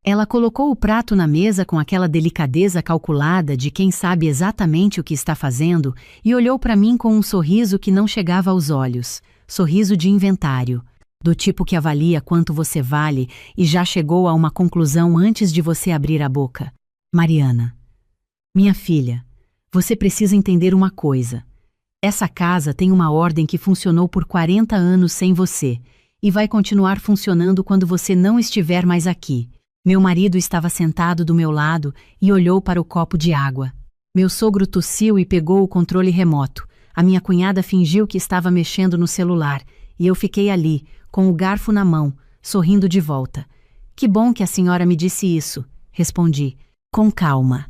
Ela colocou o prato na mesa com aquela delicadeza calculada de quem sabe exatamente o que está fazendo e olhou para mim com um sorriso que não chegava aos olhos, sorriso de inventário, do tipo que avalia quanto você vale e já chegou a uma conclusão antes de você abrir a boca. Mariana, minha filha, você precisa entender uma coisa. Essa casa tem uma ordem que funcionou por 40 anos sem você e vai continuar funcionando quando você não estiver mais aqui. Meu marido estava sentado do meu lado e olhou para o copo de água. Meu sogro tossiu e pegou o controle remoto. A minha cunhada fingiu que estava mexendo no celular e eu fiquei ali, com o garfo na mão, sorrindo de volta. Que bom que a senhora me disse isso, respondi, com calma,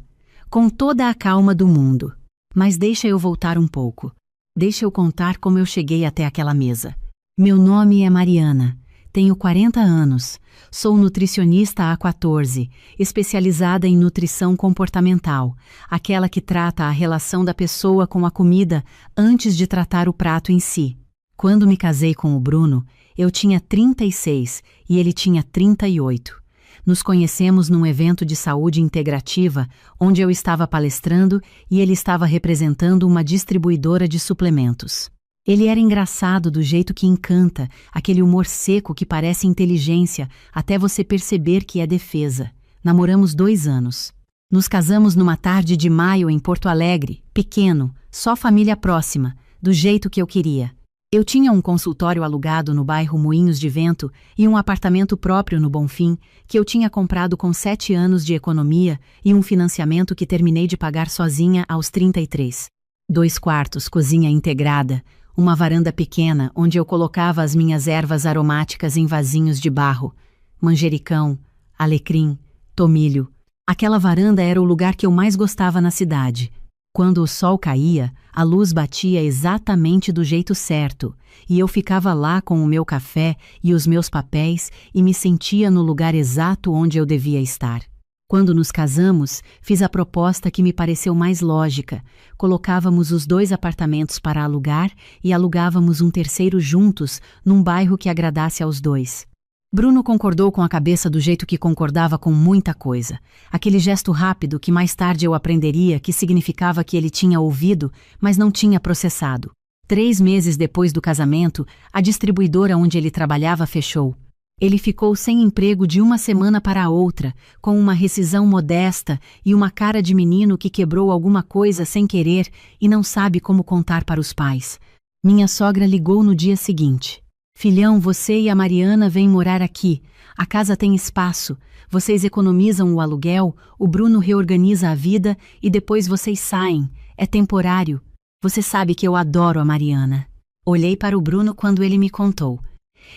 com toda a calma do mundo. Mas deixa eu voltar um pouco. Deixa eu contar como eu cheguei até aquela mesa. Meu nome é Mariana. Tenho 40 anos, sou nutricionista há 14, especializada em nutrição comportamental, aquela que trata a relação da pessoa com a comida antes de tratar o prato em si. Quando me casei com o Bruno, eu tinha 36 e ele tinha 38. Nos conhecemos num evento de saúde integrativa, onde eu estava palestrando e ele estava representando uma distribuidora de suplementos. Ele era engraçado do jeito que encanta, aquele humor seco que parece inteligência, até você perceber que é defesa. Namoramos 2 anos. Nos casamos numa tarde de maio em Porto Alegre, pequeno, só família próxima, do jeito que eu queria. Eu tinha um consultório alugado no bairro Moinhos de Vento e um apartamento próprio no Bonfim, que eu tinha comprado com 7 anos de economia e um financiamento que terminei de pagar sozinha aos 33. 2 quartos, cozinha integrada, uma varanda pequena onde eu colocava as minhas ervas aromáticas em vasinhos de barro, manjericão, alecrim, tomilho. Aquela varanda era o lugar que eu mais gostava na cidade. Quando o sol caía, a luz batia exatamente do jeito certo, e eu ficava lá com o meu café e os meus papéis e me sentia no lugar exato onde eu devia estar. Quando nos casamos, fiz a proposta que me pareceu mais lógica. Colocávamos os 2 apartamentos para alugar e alugávamos um terceiro juntos, num bairro que agradasse aos 2. Bruno concordou com a cabeça do jeito que concordava com muita coisa. Aquele gesto rápido que mais tarde eu aprenderia que significava que ele tinha ouvido, mas não tinha processado. 3 meses depois do casamento, a distribuidora onde ele trabalhava fechou. Ele ficou sem emprego de uma semana para a outra, com uma rescisão modesta e uma cara de menino que quebrou alguma coisa sem querer e não sabe como contar para os pais. Minha sogra ligou no dia seguinte. Filhão, você e a Mariana vêm morar aqui. A casa tem espaço. Vocês economizam o aluguel, o Bruno reorganiza a vida e depois vocês saem. É temporário. Você sabe que eu adoro a Mariana. Olhei para o Bruno quando ele me contou.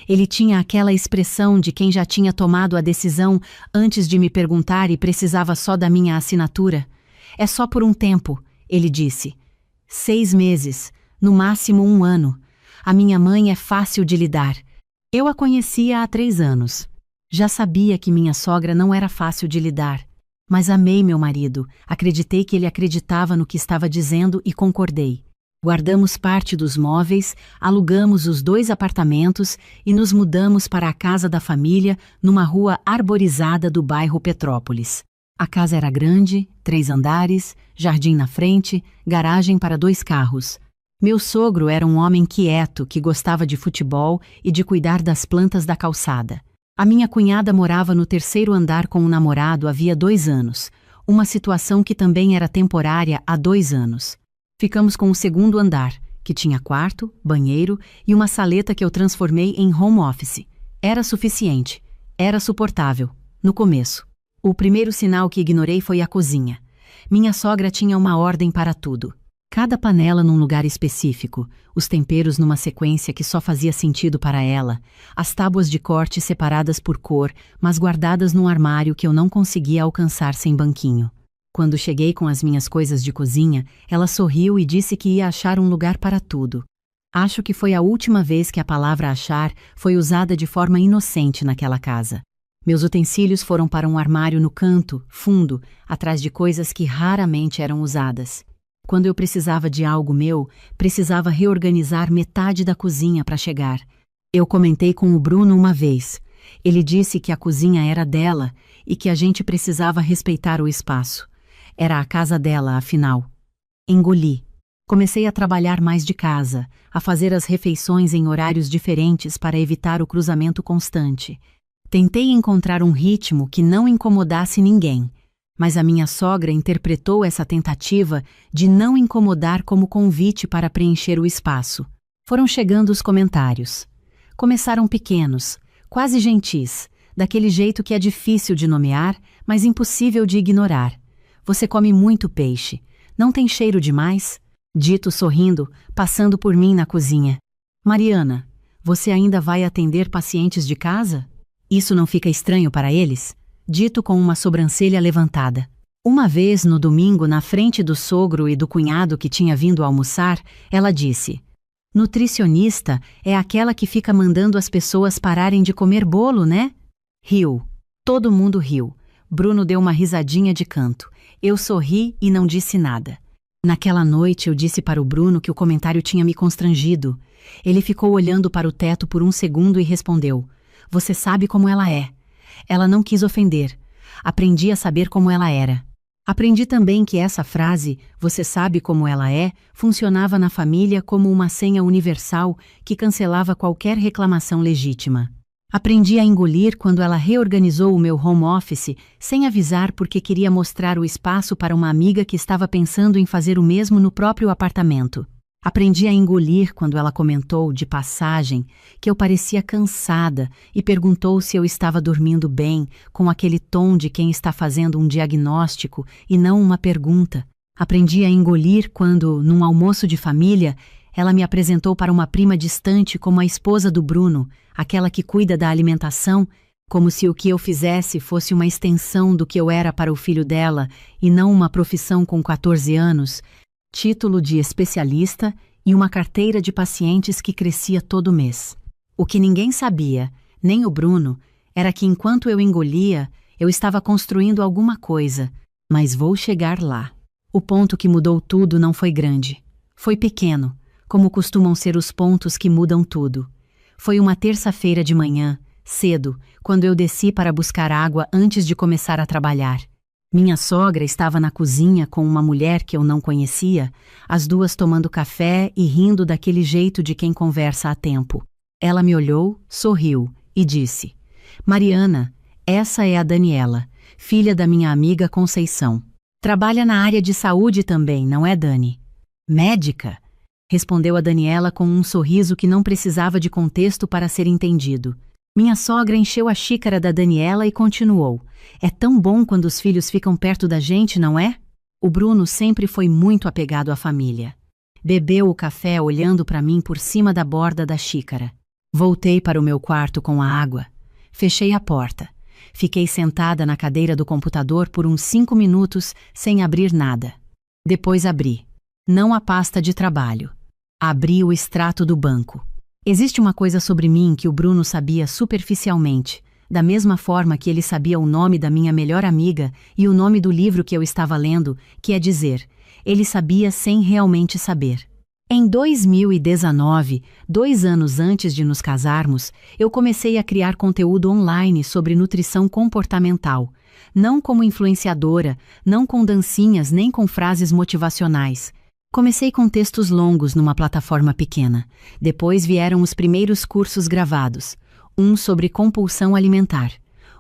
Ele tinha aquela expressão de quem já tinha tomado a decisão antes de me perguntar e precisava só da minha assinatura. É só por um tempo, ele disse. 6 meses, no máximo 1 ano. A minha mãe é fácil de lidar. Eu a conhecia há 3 anos. Já sabia que minha sogra não era fácil de lidar. Mas amei meu marido, acreditei que ele acreditava no que estava dizendo e concordei. Guardamos parte dos móveis, alugamos os 2 apartamentos e nos mudamos para a casa da família numa rua arborizada do bairro Petrópolis. A casa era grande, 3 andares, jardim na frente, garagem para 2 carros. Meu sogro era um homem quieto que gostava de futebol e de cuidar das plantas da calçada. A minha cunhada morava no 3º andar com um namorado havia 2 anos, uma situação que também era temporária há 2 anos. Ficamos com o 2º andar, que tinha quarto, banheiro e uma saleta que eu transformei em home office. Era suficiente. Era suportável. No começo. O primeiro sinal que ignorei foi a cozinha. Minha sogra tinha uma ordem para tudo. Cada panela num lugar específico, os temperos numa sequência que só fazia sentido para ela, as tábuas de corte separadas por cor, mas guardadas num armário que eu não conseguia alcançar sem banquinho. Quando cheguei com as minhas coisas de cozinha, ela sorriu e disse que ia achar um lugar para tudo. Acho que foi a última vez que a palavra achar foi usada de forma inocente naquela casa. Meus utensílios foram para um armário no canto, fundo, atrás de coisas que raramente eram usadas. Quando eu precisava de algo meu, precisava reorganizar metade da cozinha para chegar. Eu comentei com o Bruno uma vez. Ele disse que a cozinha era dela e que a gente precisava respeitar o espaço. Era a casa dela, afinal. Engoli. Comecei a trabalhar mais de casa, a fazer as refeições em horários diferentes para evitar o cruzamento constante. Tentei encontrar um ritmo que não incomodasse ninguém, mas a minha sogra interpretou essa tentativa de não incomodar como convite para preencher o espaço. Foram chegando os comentários. Começaram pequenos, quase gentis, daquele jeito que é difícil de nomear, mas impossível de ignorar. Você come muito peixe. Não tem cheiro demais? Dito sorrindo, passando por mim na cozinha. Mariana, você ainda vai atender pacientes de casa? Isso não fica estranho para eles? Dito com uma sobrancelha levantada. Uma vez, no domingo, na frente do sogro e do cunhado que tinha vindo almoçar, ela disse: nutricionista é aquela que fica mandando as pessoas pararem de comer bolo, né? Riu. Todo mundo riu. Bruno deu uma risadinha de canto. Eu sorri e não disse nada. Naquela noite eu disse para o Bruno que o comentário tinha me constrangido. Ele ficou olhando para o teto por um segundo e respondeu: você sabe como ela é. Ela não quis ofender. Aprendi a saber como ela era. Aprendi também que essa frase, você sabe como ela é, funcionava na família como uma senha universal que cancelava qualquer reclamação legítima. Aprendi a engolir quando ela reorganizou o meu home office sem avisar porque queria mostrar o espaço para uma amiga que estava pensando em fazer o mesmo no próprio apartamento. Aprendi a engolir quando ela comentou, de passagem, que eu parecia cansada e perguntou se eu estava dormindo bem, com aquele tom de quem está fazendo um diagnóstico e não uma pergunta. Aprendi a engolir quando, num almoço de família, ela me apresentou para uma prima distante como a esposa do Bruno, aquela que cuida da alimentação, como se o que eu fizesse fosse uma extensão do que eu era para o filho dela e não uma profissão com 14 anos, título de especialista e uma carteira de pacientes que crescia todo mês. O que ninguém sabia, nem o Bruno, era que enquanto eu engolia, eu estava construindo alguma coisa, mas vou chegar lá. O ponto que mudou tudo não foi grande. Foi pequeno, como costumam ser os pontos que mudam tudo. Foi uma terça-feira de manhã, cedo, quando eu desci para buscar água antes de começar a trabalhar. Minha sogra estava na cozinha com uma mulher que eu não conhecia, as duas tomando café e rindo daquele jeito de quem conversa há tempo. Ela me olhou, sorriu e disse: Mariana, essa é a Daniela, filha da minha amiga Conceição. Trabalha na área de saúde também, não é, Dani? Médica? Respondeu a Daniela com um sorriso que não precisava de contexto para ser entendido. Minha sogra encheu a xícara da Daniela e continuou: é tão bom quando os filhos ficam perto da gente, não é? O Bruno sempre foi muito apegado à família. Bebeu o café olhando para mim por cima da borda da xícara. Voltei para o meu quarto com a água. Fechei a porta. Fiquei sentada na cadeira do computador por uns 5 minutos sem abrir nada. Depois abri. Não a pasta de trabalho. Abri o extrato do banco. Existe uma coisa sobre mim que o Bruno sabia superficialmente, da mesma forma que ele sabia o nome da minha melhor amiga e o nome do livro que eu estava lendo, que é dizer, ele sabia sem realmente saber. Em 2019, 2 anos antes de nos casarmos, eu comecei a criar conteúdo online sobre nutrição comportamental, não como influenciadora, não com dancinhas nem com frases motivacionais. Comecei com textos longos numa plataforma pequena. Depois vieram os primeiros cursos gravados. Um sobre compulsão alimentar.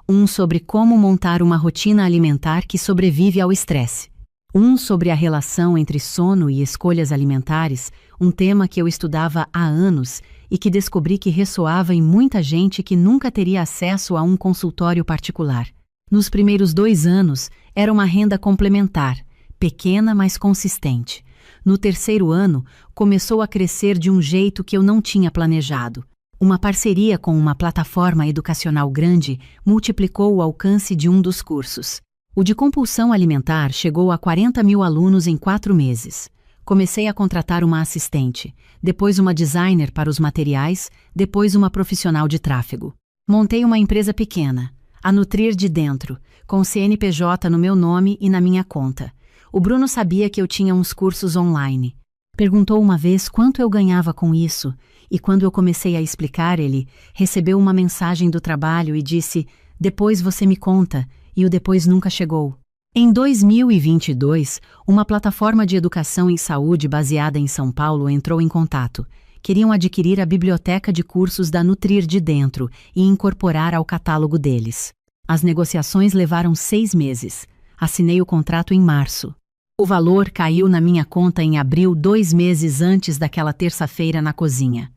Um sobre como montar uma rotina alimentar que sobrevive ao estresse. Um sobre a relação entre sono e escolhas alimentares, um tema que eu estudava há anos e que descobri que ressoava em muita gente que nunca teria acesso a um consultório particular. Nos primeiros 2 anos, era uma renda complementar, pequena mas consistente. No 3º ano, começou a crescer de um jeito que eu não tinha planejado. Uma parceria com uma plataforma educacional grande multiplicou o alcance de um dos cursos. O de compulsão alimentar chegou a 40 mil alunos em 4 meses. Comecei a contratar uma assistente, depois uma designer para os materiais, depois uma profissional de tráfego. Montei uma empresa pequena, a Nutrir de Dentro, com CNPJ no meu nome e na minha conta. O Bruno sabia que eu tinha uns cursos online. Perguntou uma vez quanto eu ganhava com isso, E quando eu comecei a explicar, ele recebeu uma mensagem do trabalho e disse: "Depois você me conta", e o depois nunca chegou. Em 2022, uma plataforma de educação em saúde baseada em São Paulo entrou em contato. Queriam adquirir a biblioteca de cursos da Nutrir de Dentro e incorporar ao catálogo deles. As negociações levaram 6 meses. Assinei o contrato em março. O valor caiu na minha conta em abril, 2 meses antes daquela terça-feira na cozinha.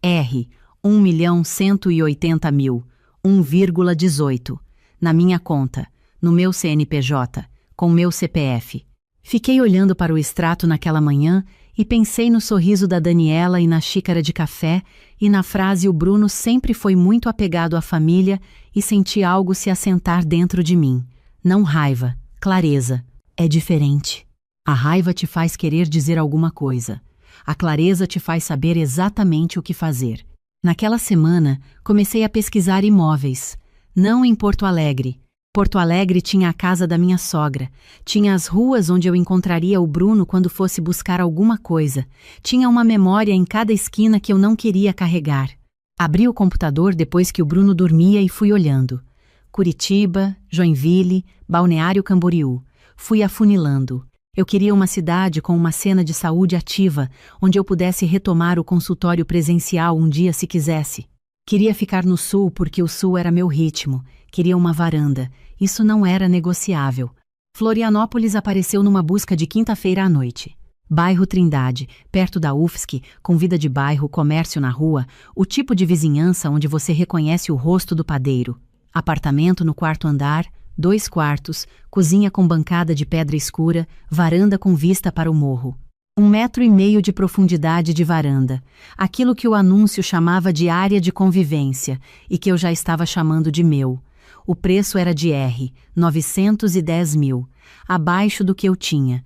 R. 1.180.000, 1,18. Na minha conta, no meu CNPJ, com meu CPF. Fiquei olhando para o extrato naquela manhã e pensei no sorriso da Daniela e na xícara de café e na frase "o Bruno sempre foi muito apegado à família" e senti algo se assentar dentro de mim. Não raiva, clareza. É diferente. A raiva te faz querer dizer alguma coisa. A clareza te faz saber exatamente o que fazer. Naquela semana, comecei a pesquisar imóveis. Não em Porto Alegre. Porto Alegre tinha a casa da minha sogra, tinha as ruas onde eu encontraria o Bruno quando fosse buscar alguma coisa, tinha uma memória em cada esquina que eu não queria carregar. Abri o computador depois que o Bruno dormia e fui olhando. Curitiba, Joinville, Balneário Camboriú. Fui afunilando. Eu queria uma cidade com uma cena de saúde ativa, onde eu pudesse retomar o consultório presencial um dia se quisesse. Queria ficar no sul porque o sul era meu ritmo. Queria uma varanda. Isso não era negociável. Florianópolis apareceu numa busca de quinta-feira à noite. Bairro Trindade, perto da UFSC, com vida de bairro, comércio na rua, o tipo de vizinhança onde você reconhece o rosto do padeiro. Apartamento no 4º andar, 2 quartos, cozinha com bancada de pedra escura, varanda com vista para o morro. 1,5 metro de profundidade de varanda, aquilo que o anúncio chamava de área de convivência e que eu já estava chamando de meu. O preço era de R$ 910.000, abaixo do que eu tinha.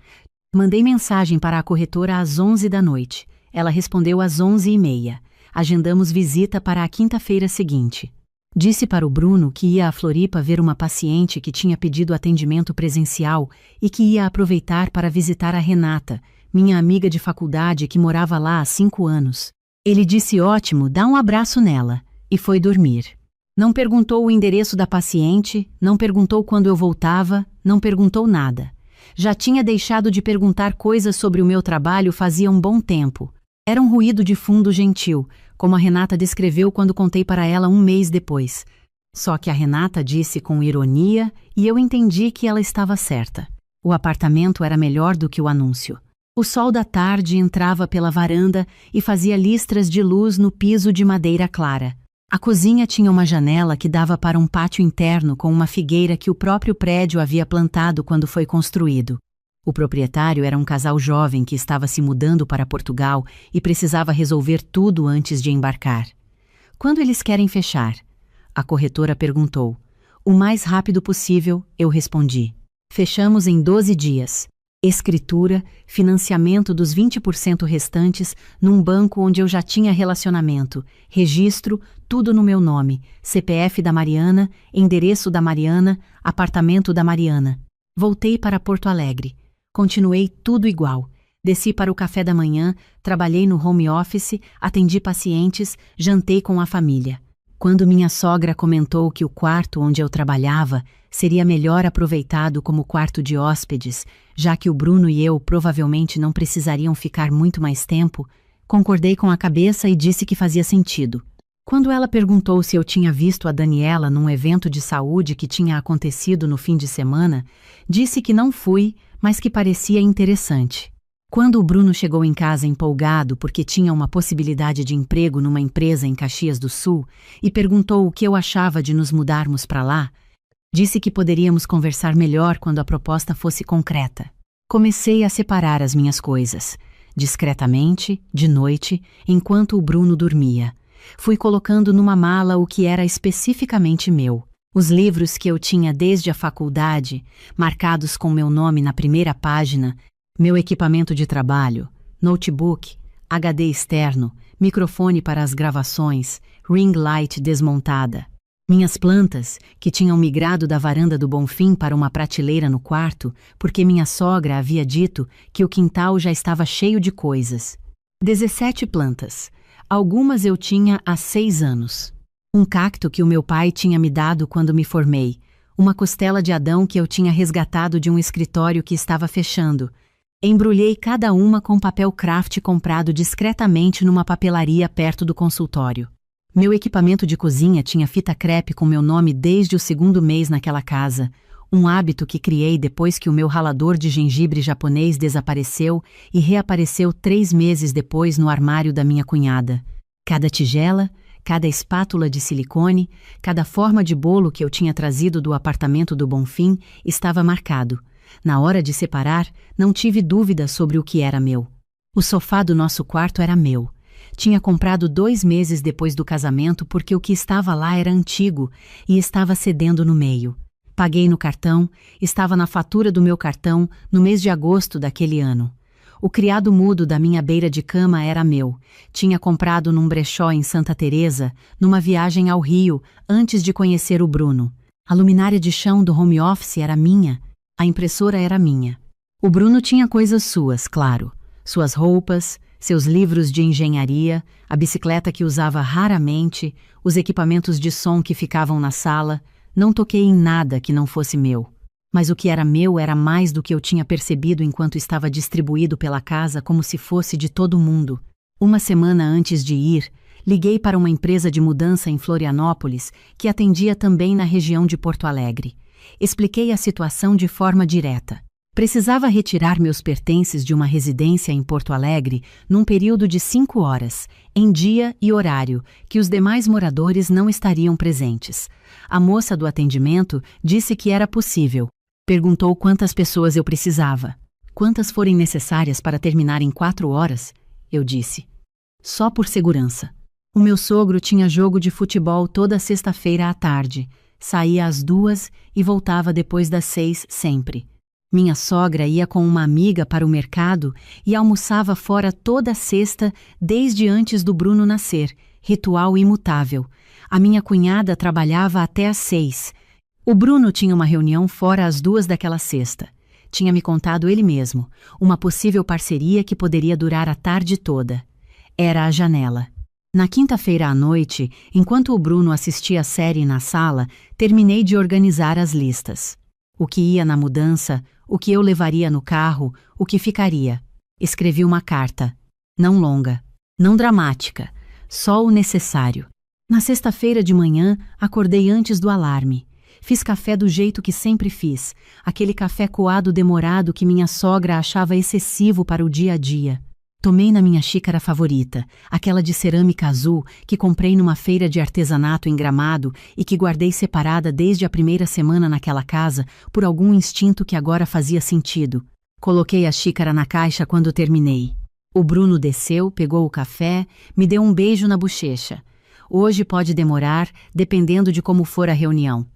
Mandei mensagem para a corretora às 11 da noite. Ela respondeu às 11h30. Agendamos visita para a quinta-feira seguinte. Disse para o Bruno que ia a Floripa ver uma paciente que tinha pedido atendimento presencial e que ia aproveitar para visitar a Renata, minha amiga de faculdade que morava lá há 5 anos. Ele disse ótimo, dá um abraço nela, e foi dormir. Não perguntou o endereço da paciente, não perguntou quando eu voltava, não perguntou nada. Já tinha deixado de perguntar coisas sobre o meu trabalho fazia um bom tempo. Era um ruído de fundo gentil, como a Renata descreveu quando contei para ela 1 mês depois. Só que a Renata disse com ironia e eu entendi que ela estava certa. O apartamento era melhor do que o anúncio. O sol da tarde entrava pela varanda e fazia listras de luz no piso de madeira clara. A cozinha tinha uma janela que dava para um pátio interno com uma figueira que o próprio prédio havia plantado quando foi construído. O proprietário era um casal jovem que estava se mudando para Portugal e precisava resolver tudo antes de embarcar. Quando eles querem fechar? A corretora perguntou. O mais rápido possível, eu respondi. Fechamos em 12 dias. Escritura, financiamento dos 20% restantes num banco onde eu já tinha relacionamento, registro, tudo no meu nome, CPF da Mariana, endereço da Mariana, apartamento da Mariana. Voltei para Porto Alegre. Continuei tudo igual. Desci para o café da manhã, trabalhei no home office, atendi pacientes, jantei com a família. Quando minha sogra comentou que o quarto onde eu trabalhava seria melhor aproveitado como quarto de hóspedes, já que o Bruno e eu provavelmente não precisariam ficar muito mais tempo, concordei com a cabeça e disse que fazia sentido. Quando ela perguntou se eu tinha visto a Daniela num evento de saúde que tinha acontecido no fim de semana, disse que não fui, mas que parecia interessante. Quando o Bruno chegou em casa empolgado porque tinha uma possibilidade de emprego numa empresa em Caxias do Sul e perguntou o que eu achava de nos mudarmos para lá, disse que poderíamos conversar melhor quando a proposta fosse concreta. Comecei a separar as minhas coisas, discretamente, de noite, enquanto o Bruno dormia. Fui colocando numa mala o que era especificamente meu. Os livros que eu tinha desde a faculdade, marcados com meu nome na primeira página, meu equipamento de trabalho, notebook, HD externo, microfone para as gravações, ring light desmontada. Minhas plantas, que tinham migrado da varanda do Bonfim para uma prateleira no quarto, porque minha sogra havia dito que o quintal já estava cheio de coisas. 17 plantas. Algumas eu tinha há 6 anos. Um cacto que o meu pai tinha me dado quando me formei. Uma costela de Adão que eu tinha resgatado de um escritório que estava fechando. Embrulhei cada uma com papel craft comprado discretamente numa papelaria perto do consultório. Meu equipamento de cozinha tinha fita crepe com meu nome desde o 2º mês naquela casa, um hábito que criei depois que o meu ralador de gengibre japonês desapareceu e reapareceu 3 meses depois no armário da minha cunhada. Cada tigela, cada espátula de silicone, cada forma de bolo que eu tinha trazido do apartamento do Bonfim estava marcado. Na hora de separar, não tive dúvida sobre o que era meu. O sofá do nosso quarto era meu. Tinha comprado 2 meses depois do casamento porque o que estava lá era antigo e estava cedendo no meio. Paguei no cartão, estava na fatura do meu cartão no mês de agosto daquele ano. O criado mudo da minha beira de cama era meu. Tinha comprado num brechó em Santa Teresa, numa viagem ao Rio, antes de conhecer o Bruno. A luminária de chão do home office era minha. A impressora era minha. O Bruno tinha coisas suas, claro. Suas roupas, seus livros de engenharia, a bicicleta que usava raramente, os equipamentos de som que ficavam na sala. Não toquei em nada que não fosse meu. Mas o que era meu era mais do que eu tinha percebido enquanto estava distribuído pela casa como se fosse de todo mundo. Uma semana antes de ir, liguei para uma empresa de mudança em Florianópolis que atendia também na região de Porto Alegre. Expliquei a situação de forma direta. Precisava retirar meus pertences de uma residência em Porto Alegre num período de 5 horas, em dia e horário, que os demais moradores não estariam presentes. A moça do atendimento disse que era possível. Perguntou quantas pessoas eu precisava. Quantas forem necessárias para terminar em 4 horas? Eu disse. Só por segurança. O meu sogro tinha jogo de futebol toda sexta-feira à tarde. Saía às 2 e voltava depois das 6 sempre. Minha sogra ia com uma amiga para o mercado e almoçava fora toda sexta desde antes do Bruno nascer, ritual imutável. A minha cunhada trabalhava até às 6. O Bruno tinha uma reunião fora às 2 daquela sexta. Tinha me contado ele mesmo, uma possível parceria que poderia durar a tarde toda. Era a janela. Na quinta-feira à noite, enquanto o Bruno assistia a série na sala, terminei de organizar as listas. O que ia na mudança, o que eu levaria no carro, o que ficaria. Escrevi uma carta. Não longa, não dramática, só o necessário. Na sexta-feira de manhã, acordei antes do alarme. Fiz café do jeito que sempre fiz, aquele café coado demorado que minha sogra achava excessivo para o dia a dia. Tomei na minha xícara favorita, aquela de cerâmica azul que comprei numa feira de artesanato em Gramado e que guardei separada desde a primeira semana naquela casa por algum instinto que agora fazia sentido. Coloquei a xícara na caixa quando terminei. O Bruno desceu, pegou o café, me deu um beijo na bochecha. Hoje pode demorar, dependendo de como for a reunião.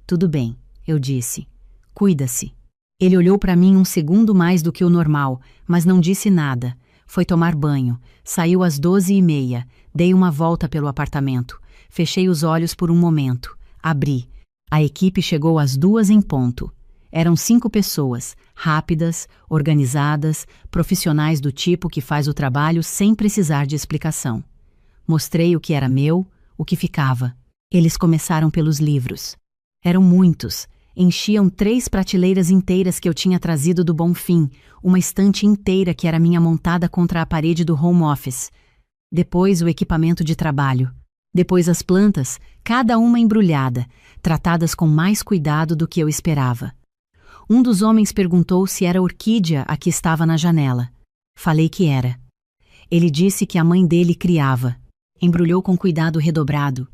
Tudo bem, eu disse. Cuida-se. Ele olhou para mim um segundo mais do que o normal, mas não disse nada. Foi tomar banho, saiu às 12h30, dei uma volta pelo apartamento, fechei os olhos por um momento, abri. A equipe chegou às 2 em ponto. Eram 5 pessoas, rápidas, organizadas, profissionais do tipo que faz o trabalho sem precisar de explicação. Mostrei o que era meu, o que ficava. Eles começaram pelos livros. Eram muitos. Enchiam 3 prateleiras inteiras que eu tinha trazido do Bonfim, uma estante inteira que era minha montada contra a parede do home office. Depois o equipamento de trabalho. Depois as plantas, cada uma embrulhada, tratadas com mais cuidado do que eu esperava. Um dos homens perguntou se era orquídea a que estava na janela. Falei que era. Ele disse que a mãe dele criava. Embrulhou com cuidado redobrado.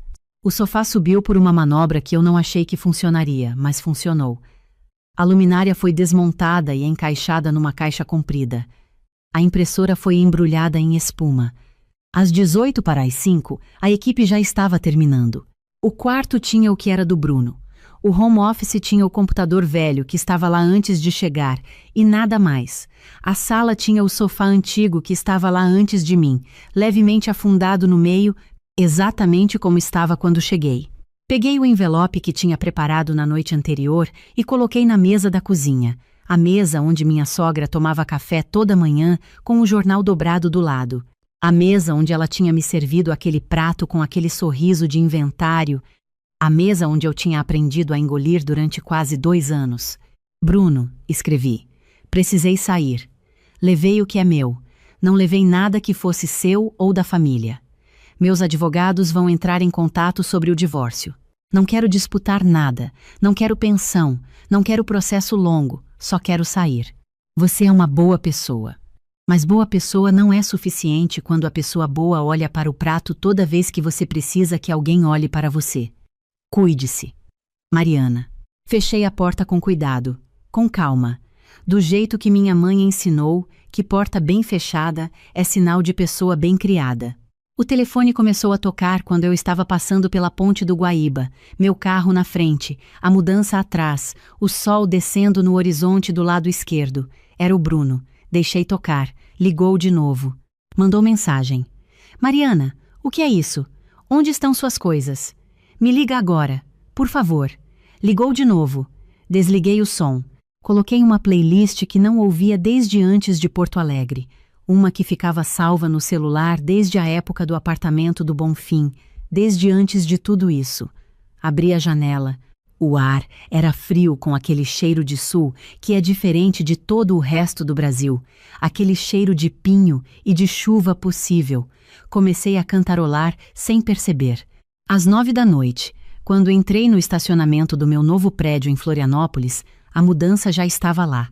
O sofá subiu por uma manobra que eu não achei que funcionaria, mas funcionou. A luminária foi desmontada e encaixada numa caixa comprida. A impressora foi embrulhada em espuma. Às 5:18, a equipe já estava terminando. O quarto tinha o que era do Bruno. O home office tinha o computador velho que estava lá antes de chegar, e nada mais. A sala tinha o sofá antigo que estava lá antes de mim, levemente afundado no meio, exatamente como estava quando cheguei. Peguei o envelope que tinha preparado na noite anterior e coloquei na mesa da cozinha, a mesa onde minha sogra tomava café toda manhã com o jornal dobrado do lado. A mesa onde ela tinha me servido aquele prato com aquele sorriso de inventário, a mesa onde eu tinha aprendido a engolir durante quase 2 anos. Bruno, escrevi. Precisei sair. Levei o que é meu. Não levei nada que fosse seu ou da família. Meus advogados vão entrar em contato sobre o divórcio. Não quero disputar nada. Não quero pensão. Não quero processo longo. Só quero sair. Você é uma boa pessoa. Mas boa pessoa não é suficiente quando a pessoa boa olha para o prato toda vez que você precisa que alguém olhe para você. Cuide-se. Mariana. Fechei a porta com cuidado, com calma, do jeito que minha mãe ensinou, que porta bem fechada é sinal de pessoa bem criada. O telefone começou a tocar quando eu estava passando pela ponte do Guaíba, meu carro na frente, a mudança atrás, o sol descendo no horizonte do lado esquerdo. Era o Bruno. Deixei tocar. Ligou de novo. Mandou mensagem. Mariana, o que é isso? Onde estão suas coisas? Me liga agora, por favor. Ligou de novo. Desliguei o som. Coloquei uma playlist que não ouvia desde antes de Porto Alegre. Uma que ficava salva no celular desde a época do apartamento do Bonfim, desde antes de tudo isso. Abri a janela. O ar era frio com aquele cheiro de sul que é diferente de todo o resto do Brasil. Aquele cheiro de pinho e de chuva possível. Comecei a cantarolar sem perceber. Às 9 da noite, quando entrei no estacionamento do meu novo prédio em Florianópolis, a mudança já estava lá.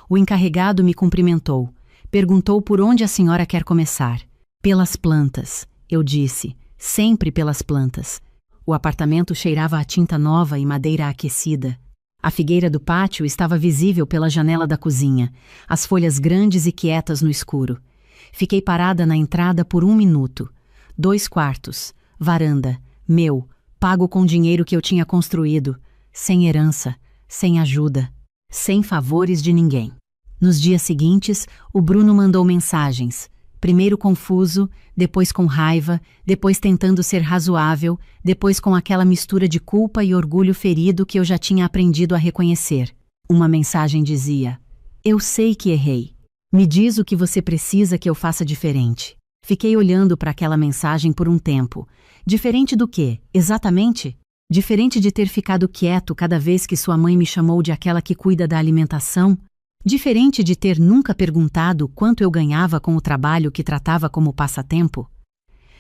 O encarregado me cumprimentou. Perguntou por onde a senhora quer começar. Pelas plantas, eu disse. Sempre pelas plantas. O apartamento cheirava a tinta nova e madeira aquecida. A figueira do pátio estava visível pela janela da cozinha, as folhas grandes e quietas no escuro. Fiquei parada na entrada por 1 minuto. 2 quartos, varanda, meu, pago com dinheiro que eu tinha construído, sem herança, sem ajuda, sem favores de ninguém. Nos dias seguintes, o Bruno mandou mensagens. Primeiro confuso, depois com raiva, depois tentando ser razoável, depois com aquela mistura de culpa e orgulho ferido que eu já tinha aprendido a reconhecer. Uma mensagem dizia: eu sei que errei. Me diz o que você precisa que eu faça diferente. Fiquei olhando para aquela mensagem por um tempo. Diferente do quê, exatamente? Diferente de ter ficado quieto cada vez que sua mãe me chamou de aquela que cuida da alimentação? Diferente de ter nunca perguntado quanto eu ganhava com o trabalho que tratava como passatempo?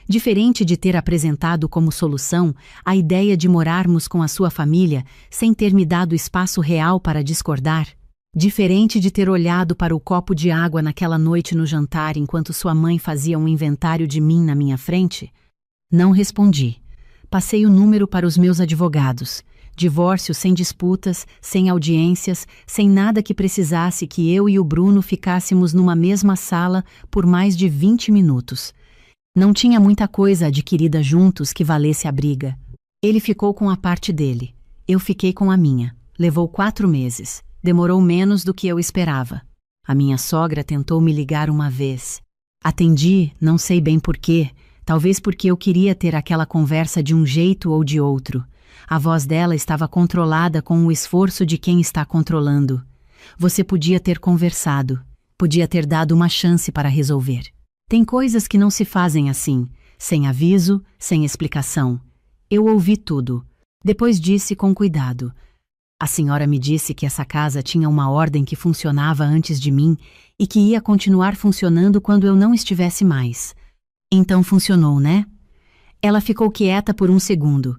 Diferente de ter apresentado como solução a ideia de morarmos com a sua família sem ter me dado espaço real para discordar? Diferente de ter olhado para o copo de água naquela noite no jantar enquanto sua mãe fazia um inventário de mim na minha frente? Não respondi. Passei o número para os meus advogados. Divórcio sem disputas, sem audiências, sem nada que precisasse que eu e o Bruno ficássemos numa mesma sala por mais de 20 minutos. Não tinha muita coisa adquirida juntos que valesse a briga. Ele ficou com a parte dele. Eu fiquei com a minha. Levou 4 meses. Demorou menos do que eu esperava. A minha sogra tentou me ligar uma vez. Atendi, não sei bem porquê. Talvez porque eu queria ter aquela conversa de um jeito ou de outro. A voz dela estava controlada com o esforço de quem está controlando. Você podia ter conversado. Podia ter dado uma chance para resolver. Tem coisas que não se fazem assim, sem aviso, sem explicação. Eu ouvi tudo. Depois disse com cuidado. A senhora me disse que essa casa tinha uma ordem que funcionava antes de mim e que ia continuar funcionando quando eu não estivesse mais. Então funcionou, né? Ela ficou quieta por 1 segundo.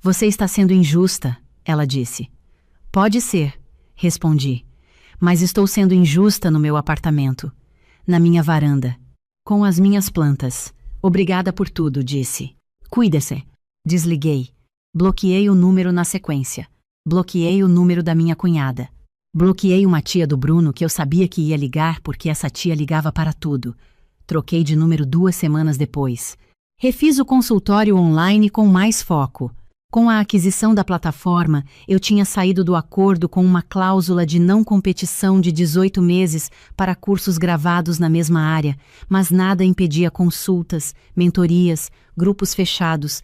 Você está sendo injusta, ela disse. Pode ser, respondi. Mas estou sendo injusta no meu apartamento, na minha varanda, com as minhas plantas. Obrigada por tudo, disse. Cuide-se. Desliguei. Bloqueei o número na sequência. Bloqueei o número da minha cunhada. Bloqueei uma tia do Bruno que eu sabia que ia ligar porque essa tia ligava para tudo. Troquei de número 2 semanas depois. Refiz o consultório online com mais foco. Com a aquisição da plataforma, eu tinha saído do acordo com uma cláusula de não competição de 18 meses para cursos gravados na mesma área, mas nada impedia consultas, mentorias, grupos fechados.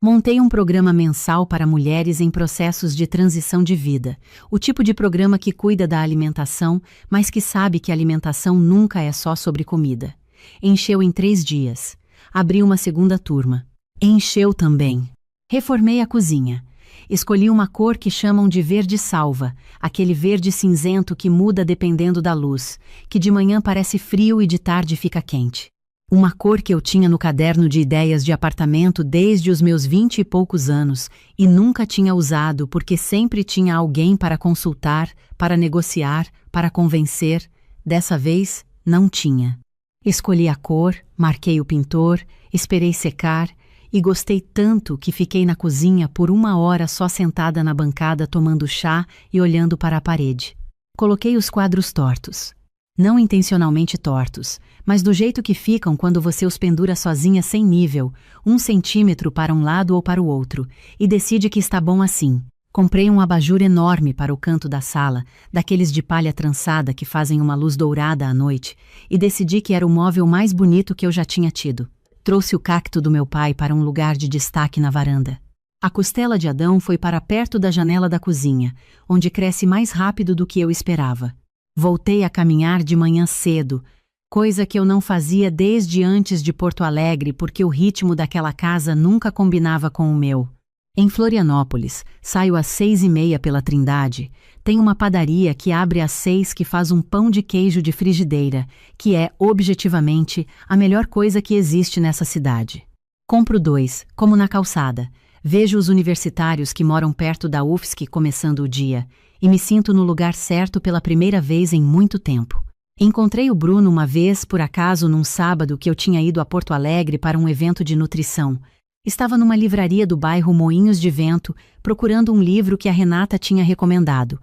Montei um programa mensal para mulheres em processos de transição de vida, o tipo de programa que cuida da alimentação, mas que sabe que a alimentação nunca é só sobre comida. Encheu em 3 dias. Abri uma segunda turma. Encheu também. Reformei a cozinha. Escolhi uma cor que chamam de verde salva, aquele verde cinzento que muda dependendo da luz, que de manhã parece frio e de tarde fica quente. Uma cor que eu tinha no caderno de ideias de apartamento desde os meus 20 e poucos anos e nunca tinha usado porque sempre tinha alguém para consultar, para negociar, para convencer. Dessa vez, não tinha. Escolhi a cor, marquei o pintor, esperei secar e gostei tanto que fiquei na cozinha por 1 hora só sentada na bancada tomando chá e olhando para a parede. Coloquei os quadros tortos. Não intencionalmente tortos, mas do jeito que ficam quando você os pendura sozinha sem nível, 1 centímetro para um lado ou para o outro, e decide que está bom assim. Comprei um abajur enorme para o canto da sala, daqueles de palha trançada que fazem uma luz dourada à noite, e decidi que era o móvel mais bonito que eu já tinha tido. Trouxe o cacto do meu pai para um lugar de destaque na varanda. A costela de Adão foi para perto da janela da cozinha, onde cresce mais rápido do que eu esperava. Voltei a caminhar de manhã cedo, coisa que eu não fazia desde antes de Porto Alegre porque o ritmo daquela casa nunca combinava com o meu. Em Florianópolis, saio às 6h30 pela Trindade. Tem uma padaria que abre às 6 que faz um pão de queijo de frigideira, que é, objetivamente, a melhor coisa que existe nessa cidade. Compro 2, como na calçada. Vejo os universitários que moram perto da UFSC começando o dia, e me sinto no lugar certo pela primeira vez em muito tempo. Encontrei o Bruno uma vez, por acaso, num sábado que eu tinha ido a Porto Alegre para um evento de nutrição. Estava numa livraria do bairro Moinhos de Vento, procurando um livro que a Renata tinha recomendado.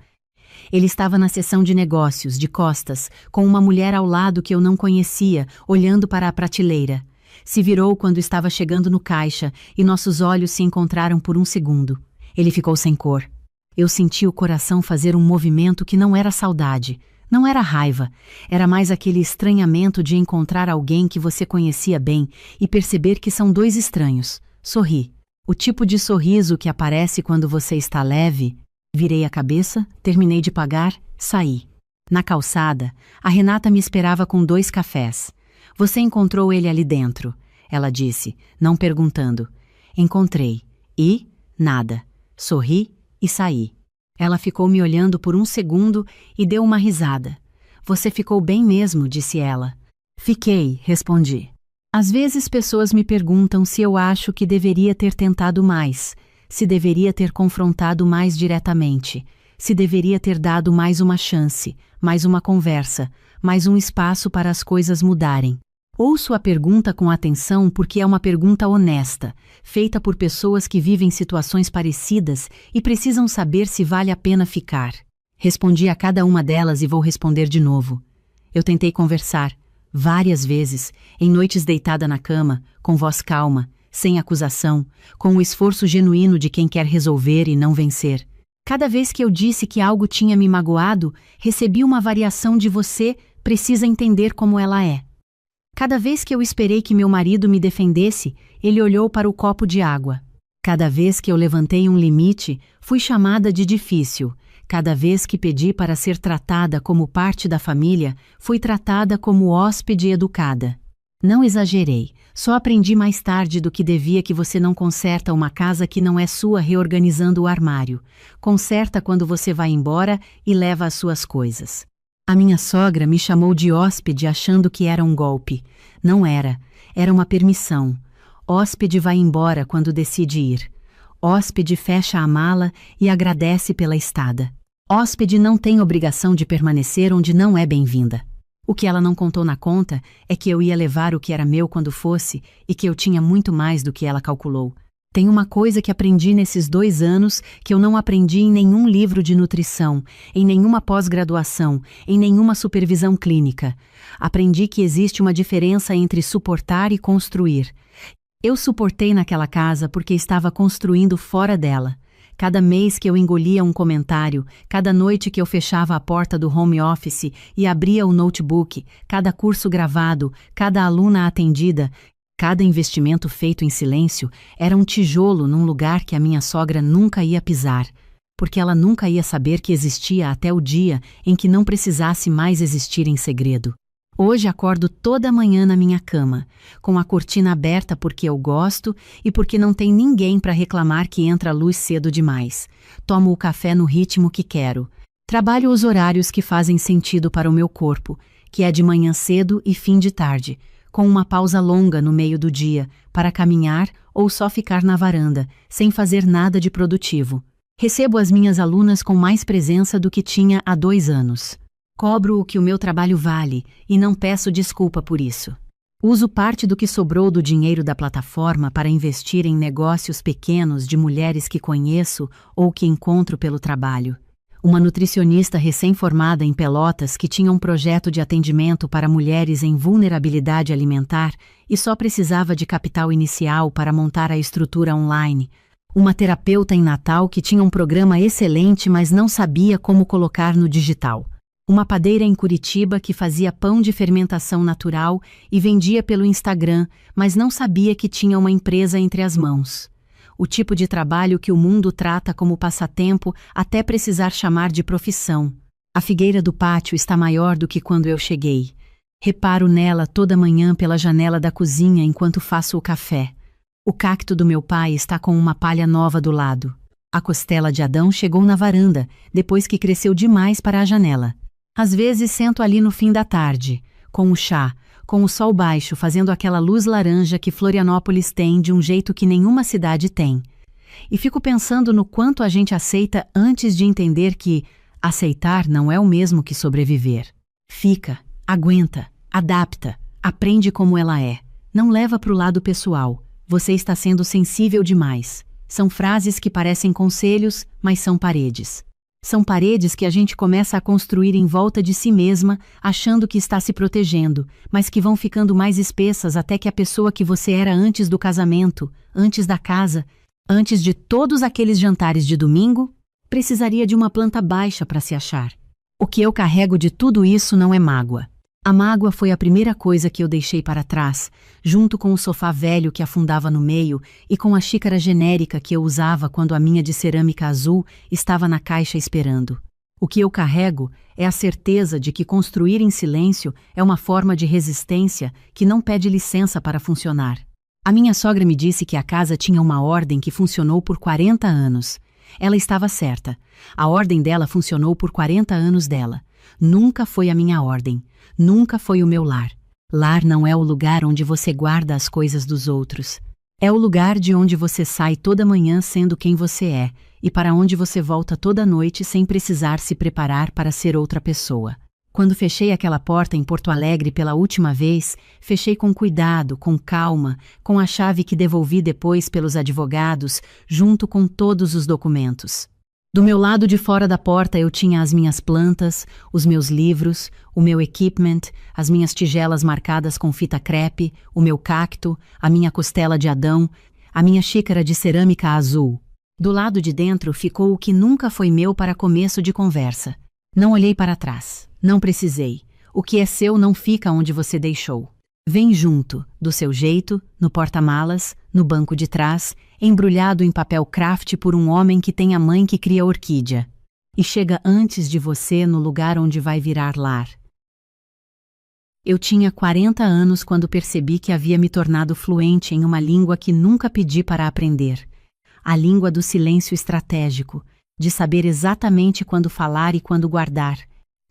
Ele estava na seção de negócios, de costas, com uma mulher ao lado que eu não conhecia, olhando para a prateleira. Se virou quando estava chegando no caixa e nossos olhos se encontraram por 1 segundo. Ele ficou sem cor. Eu senti o coração fazer um movimento que não era saudade, não era raiva, era mais aquele estranhamento de encontrar alguém que você conhecia bem e perceber que são 2 estranhos. Sorri. O tipo de sorriso que aparece quando você está leve. Virei a cabeça, terminei de pagar, saí. Na calçada, a Renata me esperava com 2 cafés. Você encontrou ele ali dentro, ela disse, não perguntando. Encontrei. E? Nada. Sorri e saí. Ela ficou me olhando por 1 segundo e deu uma risada. Você ficou bem mesmo, disse ela. Fiquei, respondi. Às vezes pessoas me perguntam se eu acho que deveria ter tentado mais, se deveria ter confrontado mais diretamente, se deveria ter dado mais uma chance, mais uma conversa, mais um espaço para as coisas mudarem. Ouço a pergunta com atenção porque é uma pergunta honesta, feita por pessoas que vivem situações parecidas e precisam saber se vale a pena ficar. Respondi a cada uma delas e vou responder de novo. Eu tentei conversar, várias vezes, em noites deitada na cama, com voz calma, sem acusação, com o esforço genuíno de quem quer resolver e não vencer. Cada vez que eu disse que algo tinha me magoado, recebi uma variação de você precisa entender como ela é. Cada vez que eu esperei que meu marido me defendesse, ele olhou para o copo de água. Cada vez que eu levantei um limite, fui chamada de difícil. Cada vez que pedi para ser tratada como parte da família, fui tratada como hóspede educada. Não exagerei, só aprendi mais tarde do que devia que você não conserta uma casa que não é sua reorganizando o armário. Conserta quando você vai embora e leva as suas coisas. A minha sogra me chamou de hóspede achando que era um golpe. Não era, era uma permissão. Hóspede vai embora quando decide ir. Hóspede fecha a mala e agradece pela estada. Hóspede não tem obrigação de permanecer onde não é bem-vinda. O que ela não contou na conta é que eu ia levar o que era meu quando fosse e que eu tinha muito mais do que ela calculou. Tem uma coisa que aprendi nesses 2 anos que eu não aprendi em nenhum livro de nutrição, em nenhuma pós-graduação, em nenhuma supervisão clínica. Aprendi que existe uma diferença entre suportar e construir. Eu suportei naquela casa porque estava construindo fora dela. Cada mês que eu engolia um comentário, cada noite que eu fechava a porta do home office e abria o notebook, cada curso gravado, cada aluna atendida, cada investimento feito em silêncio era um tijolo num lugar que a minha sogra nunca ia pisar, porque ela nunca ia saber que existia até o dia em que não precisasse mais existir em segredo. Hoje acordo toda manhã na minha cama, com a cortina aberta porque eu gosto e porque não tem ninguém para reclamar que entra a luz cedo demais. Tomo o café no ritmo que quero. Trabalho os horários que fazem sentido para o meu corpo, que é de manhã cedo e fim de tarde, com uma pausa longa no meio do dia para caminhar ou só ficar na varanda, sem fazer nada de produtivo. Recebo as minhas alunas com mais presença do que tinha há 2 anos. Cobro o que o meu trabalho vale e não peço desculpa por isso. Uso parte do que sobrou do dinheiro da plataforma para investir em negócios pequenos de mulheres que conheço ou que encontro pelo trabalho. Uma nutricionista recém-formada em Pelotas que tinha um projeto de atendimento para mulheres em vulnerabilidade alimentar e só precisava de capital inicial para montar a estrutura online. Uma terapeuta em Natal que tinha um programa excelente, mas não sabia como colocar no digital. Uma padeira em Curitiba que fazia pão de fermentação natural e vendia pelo Instagram, mas não sabia que tinha uma empresa entre as mãos. O tipo de trabalho que o mundo trata como passatempo até precisar chamar de profissão. A figueira do pátio está maior do que quando eu cheguei. Reparo nela toda manhã pela janela da cozinha enquanto faço o café. O cacto do meu pai está com uma palha nova do lado. A costela de Adão chegou na varanda, depois que cresceu demais para a janela. Às vezes sento ali no fim da tarde, com o chá, com o sol baixo fazendo aquela luz laranja que Florianópolis tem de um jeito que nenhuma cidade tem. E fico pensando no quanto a gente aceita antes de entender que aceitar não é o mesmo que sobreviver. Fica, aguenta, adapta, aprende como ela é. Não leva para o lado pessoal. Você está sendo sensível demais. São frases que parecem conselhos, mas são paredes. São paredes que a gente começa a construir em volta de si mesma, achando que está se protegendo, mas que vão ficando mais espessas até que a pessoa que você era antes do casamento, antes da casa, antes de todos aqueles jantares de domingo, precisaria de uma planta baixa para se achar. O que eu carrego de tudo isso não é mágoa. A mágoa foi a primeira coisa que eu deixei para trás, junto com o sofá velho que afundava no meio e com a xícara genérica que eu usava quando a minha de cerâmica azul estava na caixa esperando. O que eu carrego é a certeza de que construir em silêncio é uma forma de resistência que não pede licença para funcionar. A minha sogra me disse que a casa tinha uma ordem que funcionou por 40 anos. Ela estava certa. A ordem dela funcionou por 40 anos dela. Nunca foi a minha ordem. Nunca foi o meu lar. Lar não é o lugar onde você guarda as coisas dos outros. É o lugar de onde você sai toda manhã sendo quem você é e para onde você volta toda noite sem precisar se preparar para ser outra pessoa. Quando fechei aquela porta em Porto Alegre pela última vez, fechei com cuidado, com calma, com a chave que devolvi depois pelos advogados, junto com todos os documentos. Do meu lado de fora da porta eu tinha as minhas plantas, os meus livros, o meu equipment, as minhas tigelas marcadas com fita crepe, o meu cacto, a minha costela de Adão, a minha xícara de cerâmica azul. Do lado de dentro ficou o que nunca foi meu para começo de conversa. Não olhei para trás. Não precisei. O que é seu não fica onde você deixou. Vem junto, do seu jeito, no porta-malas, no banco de trás, embrulhado em papel craft por um homem que tem a mãe que cria orquídea. E chega antes de você no lugar onde vai virar lar. Eu tinha 40 anos quando percebi que havia me tornado fluente em uma língua que nunca pedi para aprender. A língua do silêncio estratégico, de saber exatamente quando falar e quando guardar.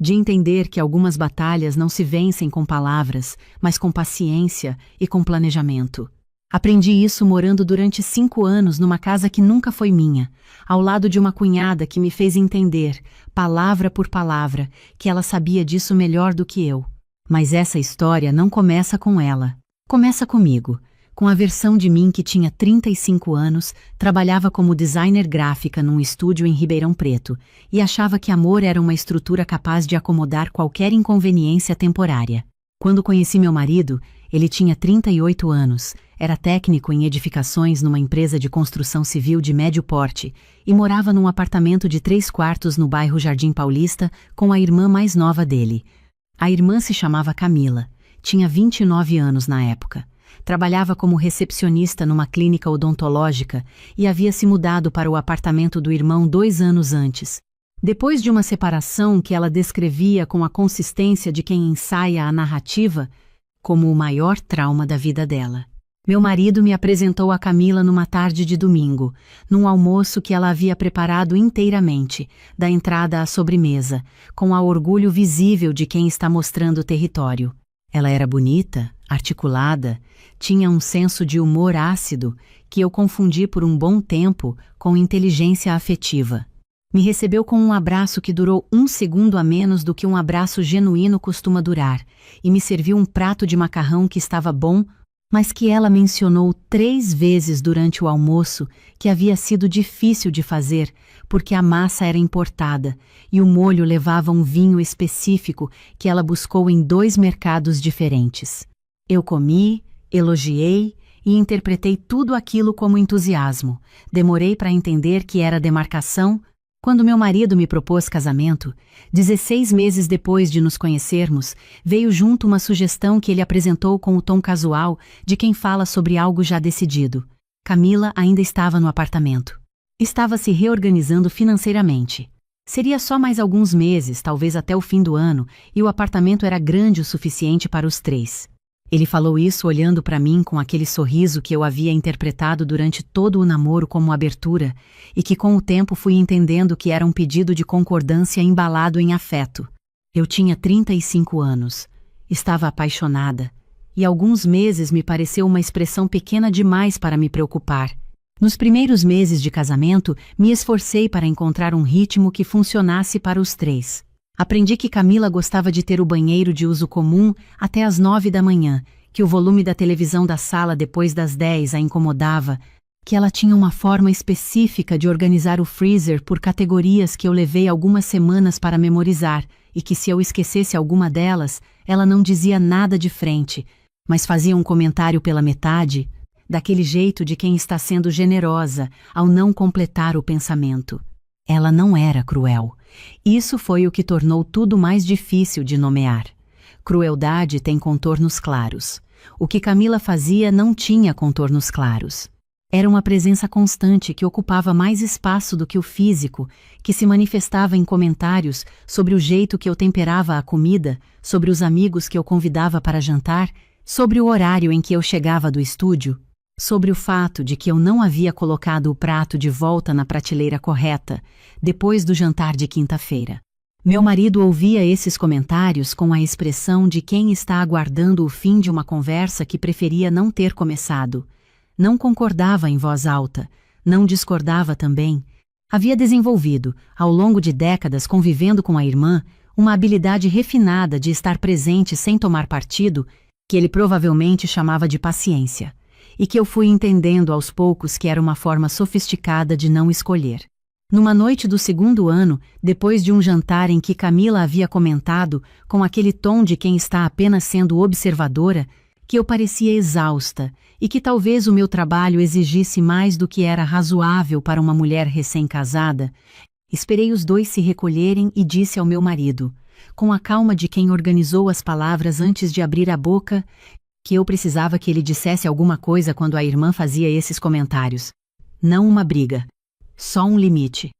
De entender que algumas batalhas não se vencem com palavras, mas com paciência e com planejamento. Aprendi isso morando durante 5 anos numa casa que nunca foi minha, ao lado de uma cunhada que me fez entender, palavra por palavra, que ela sabia disso melhor do que eu. Mas essa história não começa com ela. Começa comigo, com a versão de mim que tinha 35 anos, trabalhava como designer gráfica num estúdio em Ribeirão Preto e achava que amor era uma estrutura capaz de acomodar qualquer inconveniência temporária. Quando conheci meu marido, ele tinha 38 anos, era técnico em edificações numa empresa de construção civil de médio porte e morava num apartamento de 3 quartos no bairro Jardim Paulista com a irmã mais nova dele. A irmã se chamava Camila, tinha 29 anos na época. Trabalhava como recepcionista numa clínica odontológica e havia se mudado para o apartamento do irmão 2 anos antes. Depois de uma separação que ela descrevia com a consistência de quem ensaia a narrativa como o maior trauma da vida dela. Meu marido me apresentou a Camila numa tarde de domingo, num almoço que ela havia preparado inteiramente, da entrada à sobremesa, com o orgulho visível de quem está mostrando o território. Ela era bonita, articulada, tinha um senso de humor ácido que eu confundi por um bom tempo com inteligência afetiva. Me recebeu com um abraço que durou 1 segundo a menos do que um abraço genuíno costuma durar, e me serviu um prato de macarrão que estava bom, mas que ela mencionou 3 vezes durante o almoço que havia sido difícil de fazer porque a massa era importada e o molho levava um vinho específico que ela buscou em 2 mercados diferentes. Eu comi, elogiei e interpretei tudo aquilo como entusiasmo. Demorei para entender que era demarcação. Quando meu marido me propôs casamento, 16 meses depois de nos conhecermos, veio junto uma sugestão que ele apresentou com o tom casual de quem fala sobre algo já decidido. Camila ainda estava no apartamento. Estava se reorganizando financeiramente. Seria só mais alguns meses, talvez até o fim do ano, e o apartamento era grande o suficiente para os 3. Ele falou isso olhando para mim com aquele sorriso que eu havia interpretado durante todo o namoro como abertura e que com o tempo fui entendendo que era um pedido de concordância embalado em afeto. Eu tinha 35 anos, estava apaixonada, e alguns meses me pareceu uma expressão pequena demais para me preocupar. Nos primeiros meses de casamento, me esforcei para encontrar um ritmo que funcionasse para os 3. Aprendi que Camila gostava de ter o banheiro de uso comum até às 9 da manhã, que o volume da televisão da sala depois das 10 a incomodava, que ela tinha uma forma específica de organizar o freezer por categorias que eu levei algumas semanas para memorizar e que se eu esquecesse alguma delas, ela não dizia nada de frente, mas fazia um comentário pela metade, daquele jeito de quem está sendo generosa ao não completar o pensamento. Ela não era cruel. Isso foi o que tornou tudo mais difícil de nomear. Crueldade tem contornos claros. O que Camila fazia não tinha contornos claros. Era uma presença constante que ocupava mais espaço do que o físico, que se manifestava em comentários sobre o jeito que eu temperava a comida, sobre os amigos que eu convidava para jantar, sobre o horário em que eu chegava do estúdio, sobre o fato de que eu não havia colocado o prato de volta na prateleira correta, depois do jantar de quinta-feira. Meu marido ouvia esses comentários com a expressão de quem está aguardando o fim de uma conversa que preferia não ter começado. Não concordava em voz alta, não discordava também. Havia desenvolvido, ao longo de décadas convivendo com a irmã, uma habilidade refinada de estar presente sem tomar partido, que ele provavelmente chamava de paciência, e que eu fui entendendo aos poucos que era uma forma sofisticada de não escolher. Numa noite do 2º ano, depois de um jantar em que Camila havia comentado, com aquele tom de quem está apenas sendo observadora, que eu parecia exausta e que talvez o meu trabalho exigisse mais do que era razoável para uma mulher recém-casada, esperei os 2 se recolherem e disse ao meu marido, com a calma de quem organizou as palavras antes de abrir a boca, que eu precisava que ele dissesse alguma coisa quando a irmã fazia esses comentários. Não uma briga. Só um limite.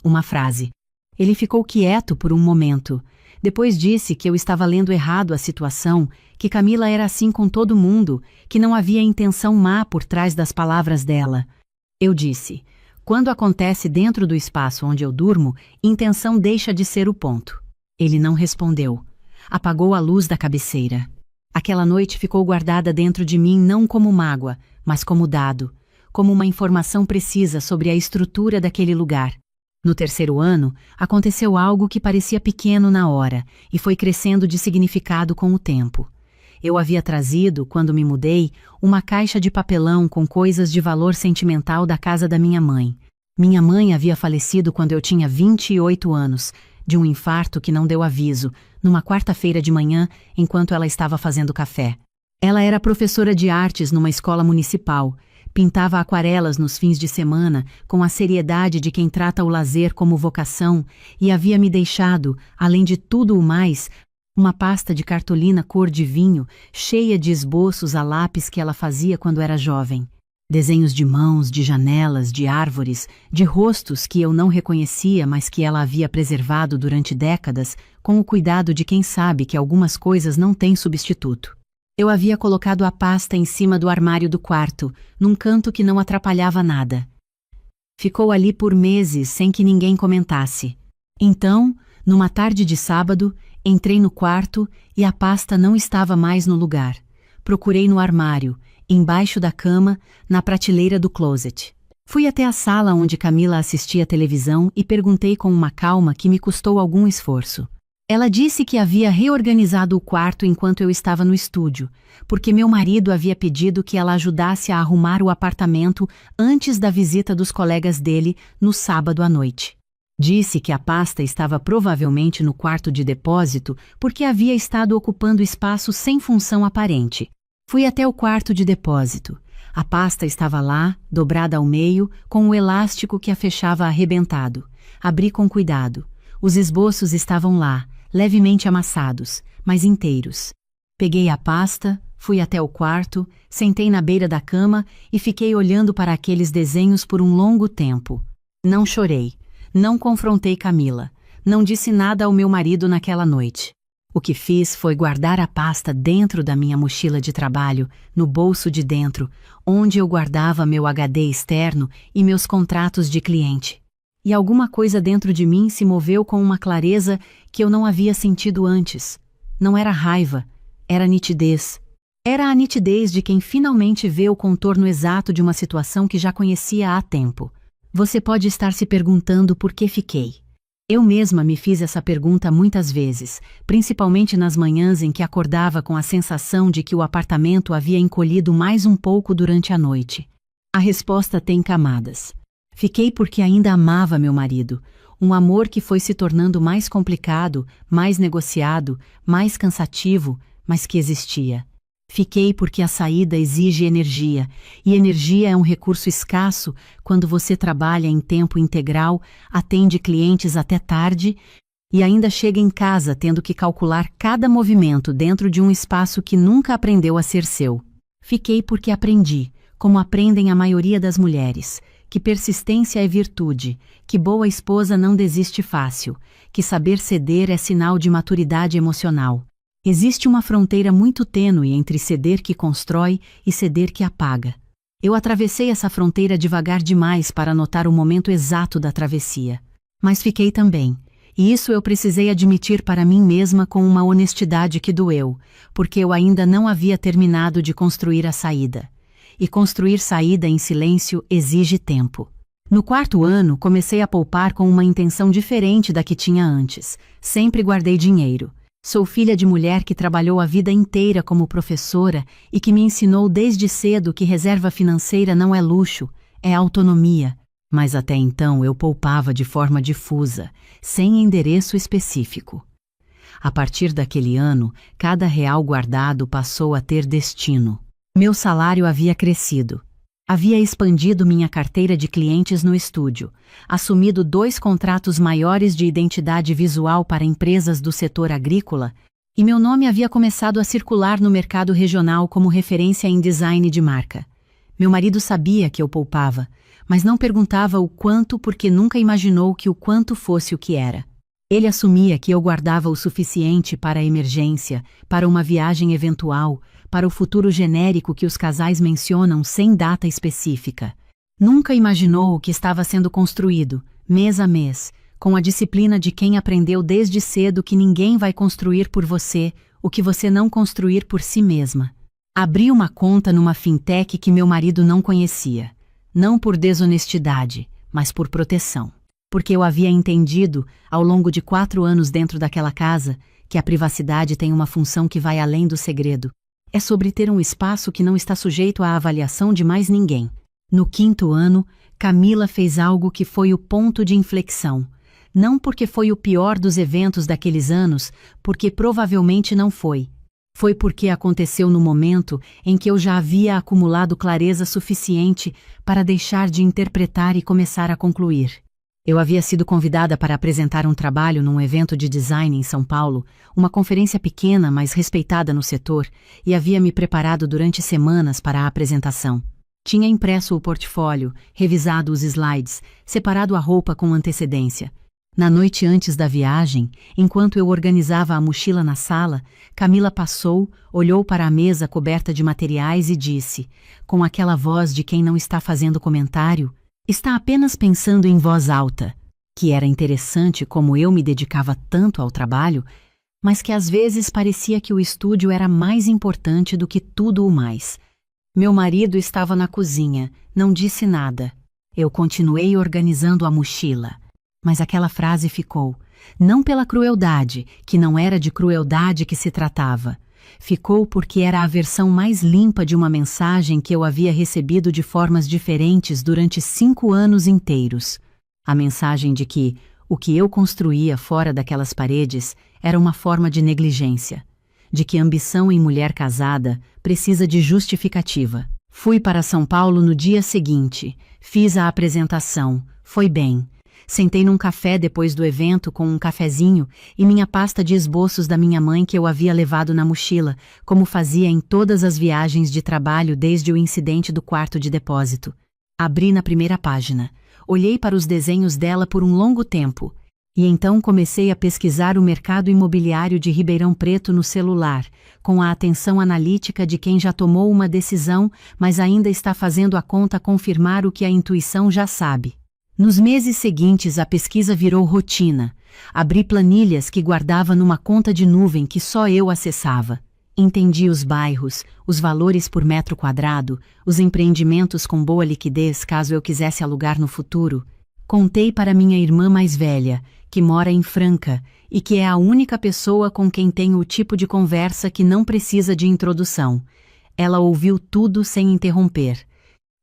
Uma frase. Ele ficou quieto por um momento. Depois disse que eu estava lendo errado a situação, que Camila era assim com todo mundo, que não havia intenção má por trás das palavras dela. Eu disse, quando acontece dentro do espaço onde eu durmo, intenção deixa de ser o ponto. Ele não respondeu. Apagou a luz da cabeceira. Aquela noite ficou guardada dentro de mim não como mágoa, mas como dado, como uma informação precisa sobre a estrutura daquele lugar. No 3º ano, aconteceu algo que parecia pequeno na hora e foi crescendo de significado com o tempo. Eu havia trazido, quando me mudei, uma caixa de papelão com coisas de valor sentimental da casa da minha mãe. Minha mãe havia falecido quando eu tinha 28 anos, de um infarto que não deu aviso, numa quarta-feira de manhã, enquanto ela estava fazendo café. Ela era professora de artes numa escola municipal, pintava aquarelas nos fins de semana com a seriedade de quem trata o lazer como vocação e havia me deixado, além de tudo o mais, uma pasta de cartolina cor de vinho cheia de esboços a lápis que ela fazia quando era jovem. Desenhos de mãos, de janelas, de árvores, de rostos que eu não reconhecia, mas que ela havia preservado durante décadas, com o cuidado de quem sabe que algumas coisas não têm substituto. Eu havia colocado a pasta em cima do armário do quarto, num canto que não atrapalhava nada. Ficou ali por meses sem que ninguém comentasse. Então, numa tarde de sábado, entrei no quarto e a pasta não estava mais no lugar. Procurei no armário, embaixo da cama, na prateleira do closet. Fui até a sala onde Camila assistia televisão e perguntei com uma calma que me custou algum esforço. Ela disse que havia reorganizado o quarto enquanto eu estava no estúdio, porque meu marido havia pedido que ela ajudasse a arrumar o apartamento antes da visita dos colegas dele no sábado à noite. Disse que a pasta estava provavelmente no quarto de depósito porque havia estado ocupando espaço sem função aparente. Fui até o quarto de depósito. A pasta estava lá, dobrada ao meio, com o elástico que a fechava arrebentado. Abri com cuidado. Os esboços estavam lá, levemente amassados, mas inteiros. Peguei a pasta, fui até o quarto, sentei na beira da cama e fiquei olhando para aqueles desenhos por um longo tempo. Não chorei, não confrontei Camila, não disse nada ao meu marido naquela noite. O que fiz foi guardar a pasta dentro da minha mochila de trabalho, no bolso de dentro, onde eu guardava meu HD externo e meus contratos de cliente. E alguma coisa dentro de mim se moveu com uma clareza que eu não havia sentido antes. Não era raiva, era nitidez. Era a nitidez de quem finalmente vê o contorno exato de uma situação que já conhecia há tempo. Você pode estar se perguntando por que fiquei. Eu mesma me fiz essa pergunta muitas vezes, principalmente nas manhãs em que acordava com a sensação de que o apartamento havia encolhido mais um pouco durante a noite. A resposta tem camadas. Fiquei porque ainda amava meu marido, um amor que foi se tornando mais complicado, mais negociado, mais cansativo, mas que existia. Fiquei porque a saída exige energia, e energia é um recurso escasso quando você trabalha em tempo integral, atende clientes até tarde e ainda chega em casa tendo que calcular cada movimento dentro de um espaço que nunca aprendeu a ser seu. Fiquei porque aprendi, como aprendem a maioria das mulheres, que persistência é virtude, que boa esposa não desiste fácil, que saber ceder é sinal de maturidade emocional. Existe uma fronteira muito tênue entre ceder que constrói e ceder que apaga. Eu atravessei essa fronteira devagar demais para notar o momento exato da travessia. Mas fiquei também, e isso eu precisei admitir para mim mesma com uma honestidade que doeu, porque eu ainda não havia terminado de construir a saída. E construir saída em silêncio exige tempo. No quarto ano, comecei a poupar com uma intenção diferente da que tinha antes. Sempre guardei dinheiro. Sou filha de mulher que trabalhou a vida inteira como professora e que me ensinou desde cedo que reserva financeira não é luxo, é autonomia. Mas até então eu poupava de forma difusa, sem endereço específico. A partir daquele ano, cada real guardado passou a ter destino. Meu salário havia crescido. Havia expandido minha carteira de clientes no estúdio, assumido 2 contratos maiores de identidade visual para empresas do setor agrícola, e meu nome havia começado a circular no mercado regional como referência em design de marca. Meu marido sabia que eu poupava, mas não perguntava o quanto porque nunca imaginou que o quanto fosse o que era. Ele assumia que eu guardava o suficiente para a emergência, para uma viagem eventual, para o futuro genérico que os casais mencionam sem data específica. Nunca imaginou o que estava sendo construído, mês a mês, com a disciplina de quem aprendeu desde cedo que ninguém vai construir por você o que você não construir por si mesma. Abri uma conta numa fintech que meu marido não conhecia, não por desonestidade, mas por proteção. Porque eu havia entendido, ao longo de 4 anos dentro daquela casa, que a privacidade tem uma função que vai além do segredo. É sobre ter um espaço que não está sujeito à avaliação de mais ninguém. No 5º ano, Camila fez algo que foi o ponto de inflexão. Não porque foi o pior dos eventos daqueles anos, porque provavelmente não foi. Foi porque aconteceu no momento em que eu já havia acumulado clareza suficiente para deixar de interpretar e começar a concluir. Eu havia sido convidada para apresentar um trabalho num evento de design em São Paulo, uma conferência pequena, mas respeitada no setor, e havia me preparado durante semanas para a apresentação. Tinha impresso o portfólio, revisado os slides, separado a roupa com antecedência. Na noite antes da viagem, enquanto eu organizava a mochila na sala, Camila passou, olhou para a mesa coberta de materiais e disse, com aquela voz de quem não está fazendo comentário, está apenas pensando em voz alta, que era interessante como eu me dedicava tanto ao trabalho, mas que às vezes parecia que o estúdio era mais importante do que tudo o mais. Meu marido estava na cozinha, não disse nada. Eu continuei organizando a mochila. Mas aquela frase ficou, não pela crueldade, que não era de crueldade que se tratava. Ficou porque era a versão mais limpa de uma mensagem que eu havia recebido de formas diferentes durante 5 anos inteiros. A mensagem de que o que eu construía fora daquelas paredes era uma forma de negligência. De que ambição em mulher casada precisa de justificativa. Fui para São Paulo no dia seguinte, fiz a apresentação, foi bem. Sentei num café depois do evento com um cafezinho e minha pasta de esboços da minha mãe que eu havia levado na mochila, como fazia em todas as viagens de trabalho desde o incidente do quarto de depósito. Abri na primeira página, olhei para os desenhos dela por um longo tempo, e então comecei a pesquisar o mercado imobiliário de Ribeirão Preto no celular, com a atenção analítica de quem já tomou uma decisão, mas ainda está fazendo a conta confirmar o que a intuição já sabe. Nos meses seguintes, a pesquisa virou rotina. Abri planilhas que guardava numa conta de nuvem que só eu acessava. Entendi os bairros, os valores por metro quadrado, os empreendimentos com boa liquidez caso eu quisesse alugar no futuro. Contei para minha irmã mais velha, que mora em Franca e que é a única pessoa com quem tenho o tipo de conversa que não precisa de introdução. Ela ouviu tudo sem interromper.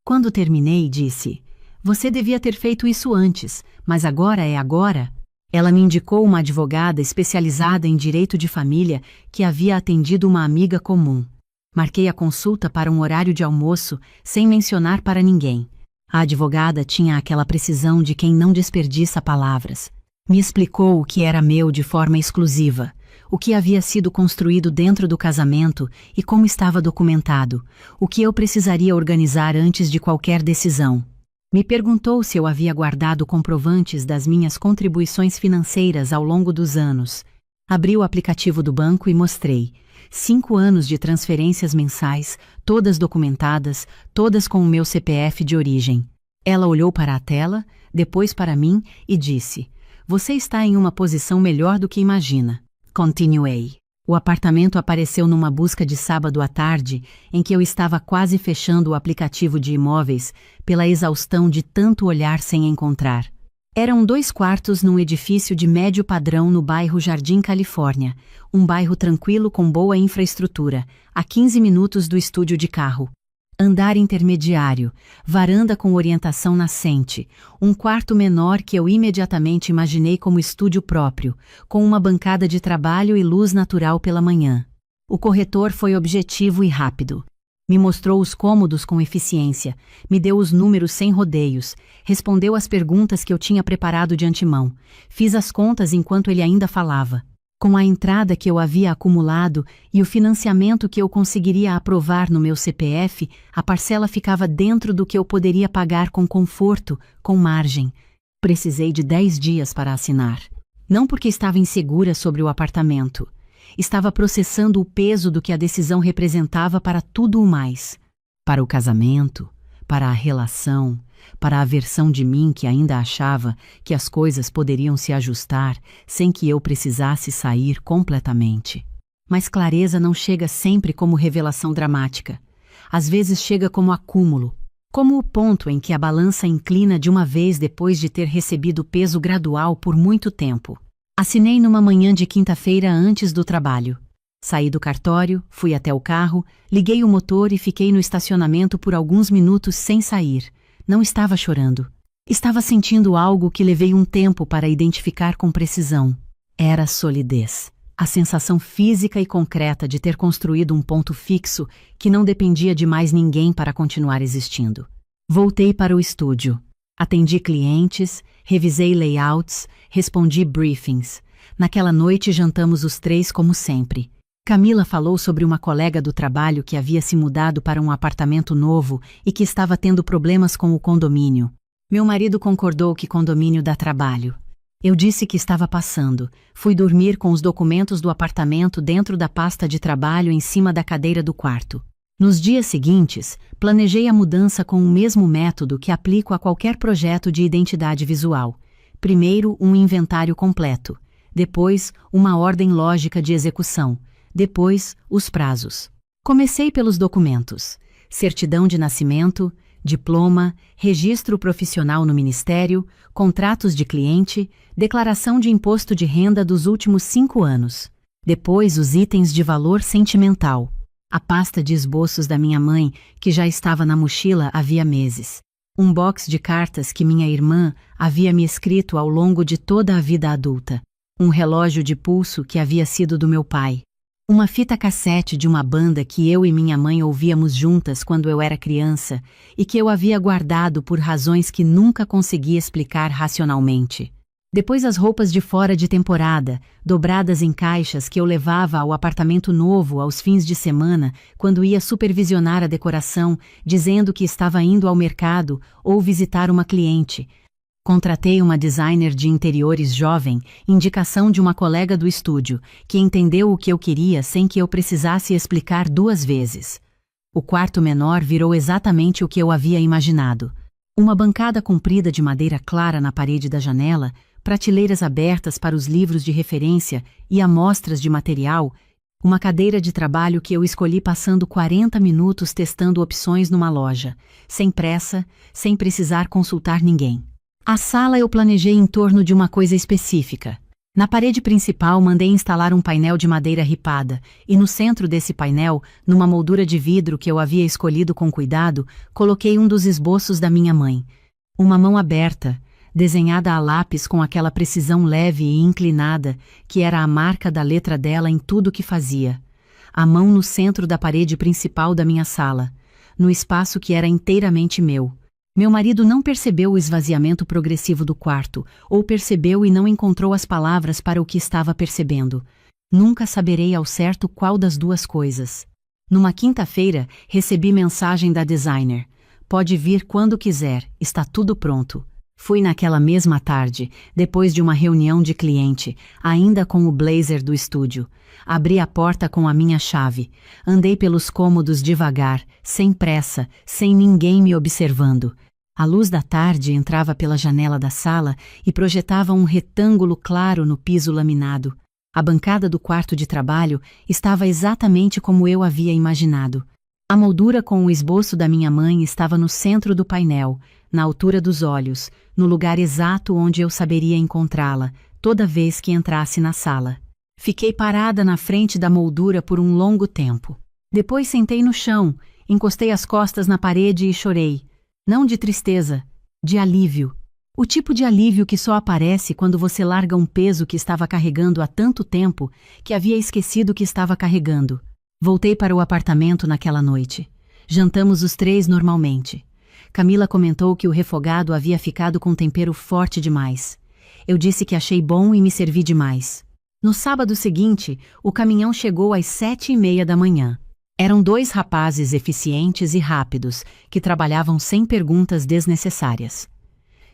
Quando terminei, disse: "Você devia ter feito isso antes, mas agora é agora." Ela me indicou uma advogada especializada em direito de família que havia atendido uma amiga comum. Marquei a consulta para um horário de almoço, sem mencionar para ninguém. A advogada tinha aquela precisão de quem não desperdiça palavras. Me explicou o que era meu de forma exclusiva, o que havia sido construído dentro do casamento e como estava documentado, o que eu precisaria organizar antes de qualquer decisão. Me perguntou se eu havia guardado comprovantes das minhas contribuições financeiras ao longo dos anos. Abri o aplicativo do banco e mostrei. 5 anos de transferências mensais, todas documentadas, todas com o meu CPF de origem. Ela olhou para a tela, depois para mim e disse: "Você está em uma posição melhor do que imagina." Continuei. O apartamento apareceu numa busca de sábado à tarde, em que eu estava quase fechando o aplicativo de imóveis, pela exaustão de tanto olhar sem encontrar. Eram 2 quartos num edifício de médio padrão no bairro Jardim Califórnia, um bairro tranquilo com boa infraestrutura, a 15 minutos do estúdio de carro. Andar intermediário, varanda com orientação nascente, um quarto menor que eu imediatamente imaginei como estúdio próprio, com uma bancada de trabalho e luz natural pela manhã. O corretor foi objetivo e rápido. Me mostrou os cômodos com eficiência, me deu os números sem rodeios, respondeu às perguntas que eu tinha preparado de antemão. Fiz as contas enquanto ele ainda falava. Com a entrada que eu havia acumulado e o financiamento que eu conseguiria aprovar no meu CPF, a parcela ficava dentro do que eu poderia pagar com conforto, com margem. Precisei de 10 dias para assinar. Não porque estava insegura sobre o apartamento. Estava processando o peso do que a decisão representava para tudo o mais. Para o casamento, para a relação, para a versão de mim que ainda achava que as coisas poderiam se ajustar sem que eu precisasse sair completamente. Mas clareza não chega sempre como revelação dramática. Às vezes chega como acúmulo, como o ponto em que a balança inclina de uma vez depois de ter recebido peso gradual por muito tempo. Assinei numa manhã de quinta-feira antes do trabalho. Saí do cartório, fui até o carro, liguei o motor e fiquei no estacionamento por alguns minutos sem sair. Não estava chorando. Estava sentindo algo que levei um tempo para identificar com precisão. Era solidez. A sensação física e concreta de ter construído um ponto fixo que não dependia de mais ninguém para continuar existindo. Voltei para o estúdio. Atendi clientes, revisei layouts, respondi briefings. Naquela noite jantamos os 3 como sempre. Camila falou sobre uma colega do trabalho que havia se mudado para um apartamento novo e que estava tendo problemas com o condomínio. Meu marido concordou que condomínio dá trabalho. Eu disse que estava passando. Fui dormir com os documentos do apartamento dentro da pasta de trabalho em cima da cadeira do quarto. Nos dias seguintes, planejei a mudança com o mesmo método que aplico a qualquer projeto de identidade visual. Primeiro, um inventário completo. Depois, uma ordem lógica de execução. Depois, os prazos. Comecei pelos documentos: certidão de nascimento, diploma, registro profissional no Ministério, contratos de cliente, declaração de imposto de renda dos últimos 5 anos. Depois, os itens de valor sentimental. A pasta de esboços da minha mãe, que já estava na mochila havia meses. Um box de cartas que minha irmã havia me escrito ao longo de toda a vida adulta. Um relógio de pulso que havia sido do meu pai. Uma fita cassete de uma banda que eu e minha mãe ouvíamos juntas quando eu era criança e que eu havia guardado por razões que nunca consegui explicar racionalmente. Depois as roupas de fora de temporada, dobradas em caixas que eu levava ao apartamento novo aos fins de semana quando ia supervisionar a decoração, dizendo que estava indo ao mercado ou visitar uma cliente. Contratei uma designer de interiores jovem, indicação de uma colega do estúdio, que entendeu o que eu queria sem que eu precisasse explicar 2 vezes. O quarto menor virou exatamente o que eu havia imaginado. Uma bancada comprida de madeira clara na parede da janela, prateleiras abertas para os livros de referência e amostras de material, uma cadeira de trabalho que eu escolhi passando 40 minutos testando opções numa loja, sem pressa, sem precisar consultar ninguém. A sala eu planejei em torno de uma coisa específica. Na parede principal mandei instalar um painel de madeira ripada, e no centro desse painel, numa moldura de vidro que eu havia escolhido com cuidado, coloquei um dos esboços da minha mãe. Uma mão aberta, desenhada a lápis com aquela precisão leve e inclinada, que era a marca da letra dela em tudo que fazia. A mão no centro da parede principal da minha sala, no espaço que era inteiramente meu. Meu marido não percebeu o esvaziamento progressivo do quarto, ou percebeu e não encontrou as palavras para o que estava percebendo. Nunca saberei ao certo qual das 2 coisas. Numa quinta-feira, recebi mensagem da designer. Pode vir quando quiser, está tudo pronto. Fui naquela mesma tarde, depois de uma reunião de cliente, ainda com o blazer do estúdio. Abri a porta com a minha chave. Andei pelos cômodos devagar, sem pressa, sem ninguém me observando. A luz da tarde entrava pela janela da sala e projetava um retângulo claro no piso laminado. A bancada do quarto de trabalho estava exatamente como eu havia imaginado. A moldura com o esboço da minha mãe estava no centro do painel, na altura dos olhos, no lugar exato onde eu saberia encontrá-la, toda vez que entrasse na sala. Fiquei parada na frente da moldura por um longo tempo. Depois sentei no chão, encostei as costas na parede e chorei. Não de tristeza, de alívio. O tipo de alívio que só aparece quando você larga um peso que estava carregando há tanto tempo que havia esquecido que estava carregando. Voltei para o apartamento naquela noite. Jantamos os 3 normalmente. Camila comentou que o refogado havia ficado com tempero forte demais. Eu disse que achei bom e me servi demais. No sábado seguinte, o caminhão chegou às 7h30 da manhã. Eram 2 rapazes eficientes e rápidos, que trabalhavam sem perguntas desnecessárias.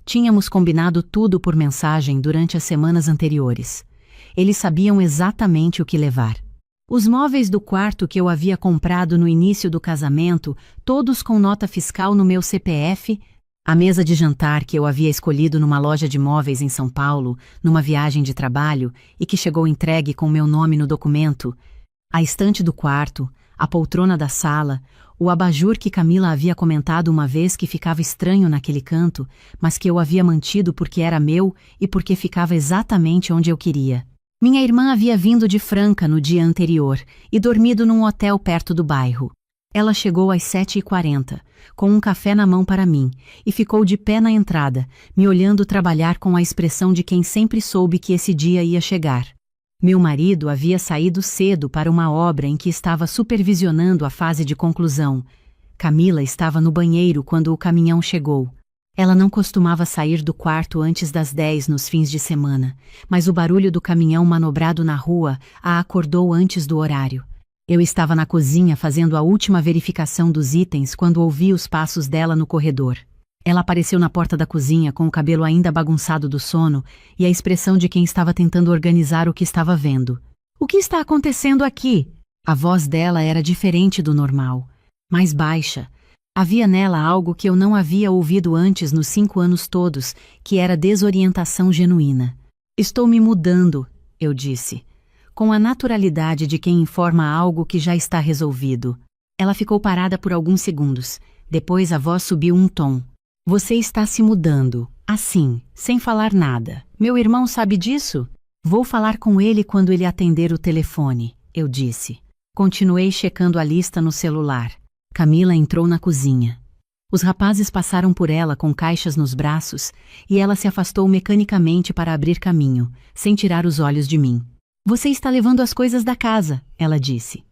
Tínhamos combinado tudo por mensagem durante as semanas anteriores. Eles sabiam exatamente o que levar. Os móveis do quarto que eu havia comprado no início do casamento, todos com nota fiscal no meu CPF, a mesa de jantar que eu havia escolhido numa loja de móveis em São Paulo, numa viagem de trabalho, e que chegou entregue com meu nome no documento, a estante do quarto, a poltrona da sala, o abajur que Camila havia comentado uma vez que ficava estranho naquele canto, mas que eu havia mantido porque era meu e porque ficava exatamente onde eu queria. Minha irmã havia vindo de Franca no dia anterior e dormido num hotel perto do bairro. Ela chegou às 7h40, com um café na mão para mim, e ficou de pé na entrada, me olhando trabalhar com a expressão de quem sempre soube que esse dia ia chegar. Meu marido havia saído cedo para uma obra em que estava supervisionando a fase de conclusão. Camila estava no banheiro quando o caminhão chegou. Ela não costumava sair do quarto antes das 10 nos fins de semana, mas o barulho do caminhão manobrado na rua a acordou antes do horário. Eu estava na cozinha fazendo a última verificação dos itens quando ouvi os passos dela no corredor. Ela apareceu na porta da cozinha com o cabelo ainda bagunçado do sono e a expressão de quem estava tentando organizar o que estava vendo. "O que está acontecendo aqui?" A voz dela era diferente do normal, mais baixa. Havia nela algo que eu não havia ouvido antes nos 5 anos todos, que era desorientação genuína. "Estou me mudando", eu disse, com a naturalidade de quem informa algo que já está resolvido. Ela ficou parada por alguns segundos. Depois a voz subiu um tom. "Você está se mudando, assim, sem falar nada. Meu irmão sabe disso? Vou falar com ele quando ele atender o telefone", eu disse. Continuei checando a lista no celular. Camila entrou na cozinha. Os rapazes passaram por ela com caixas nos braços e ela se afastou mecanicamente para abrir caminho, sem tirar os olhos de mim. "Você está levando as coisas da casa", ela disse.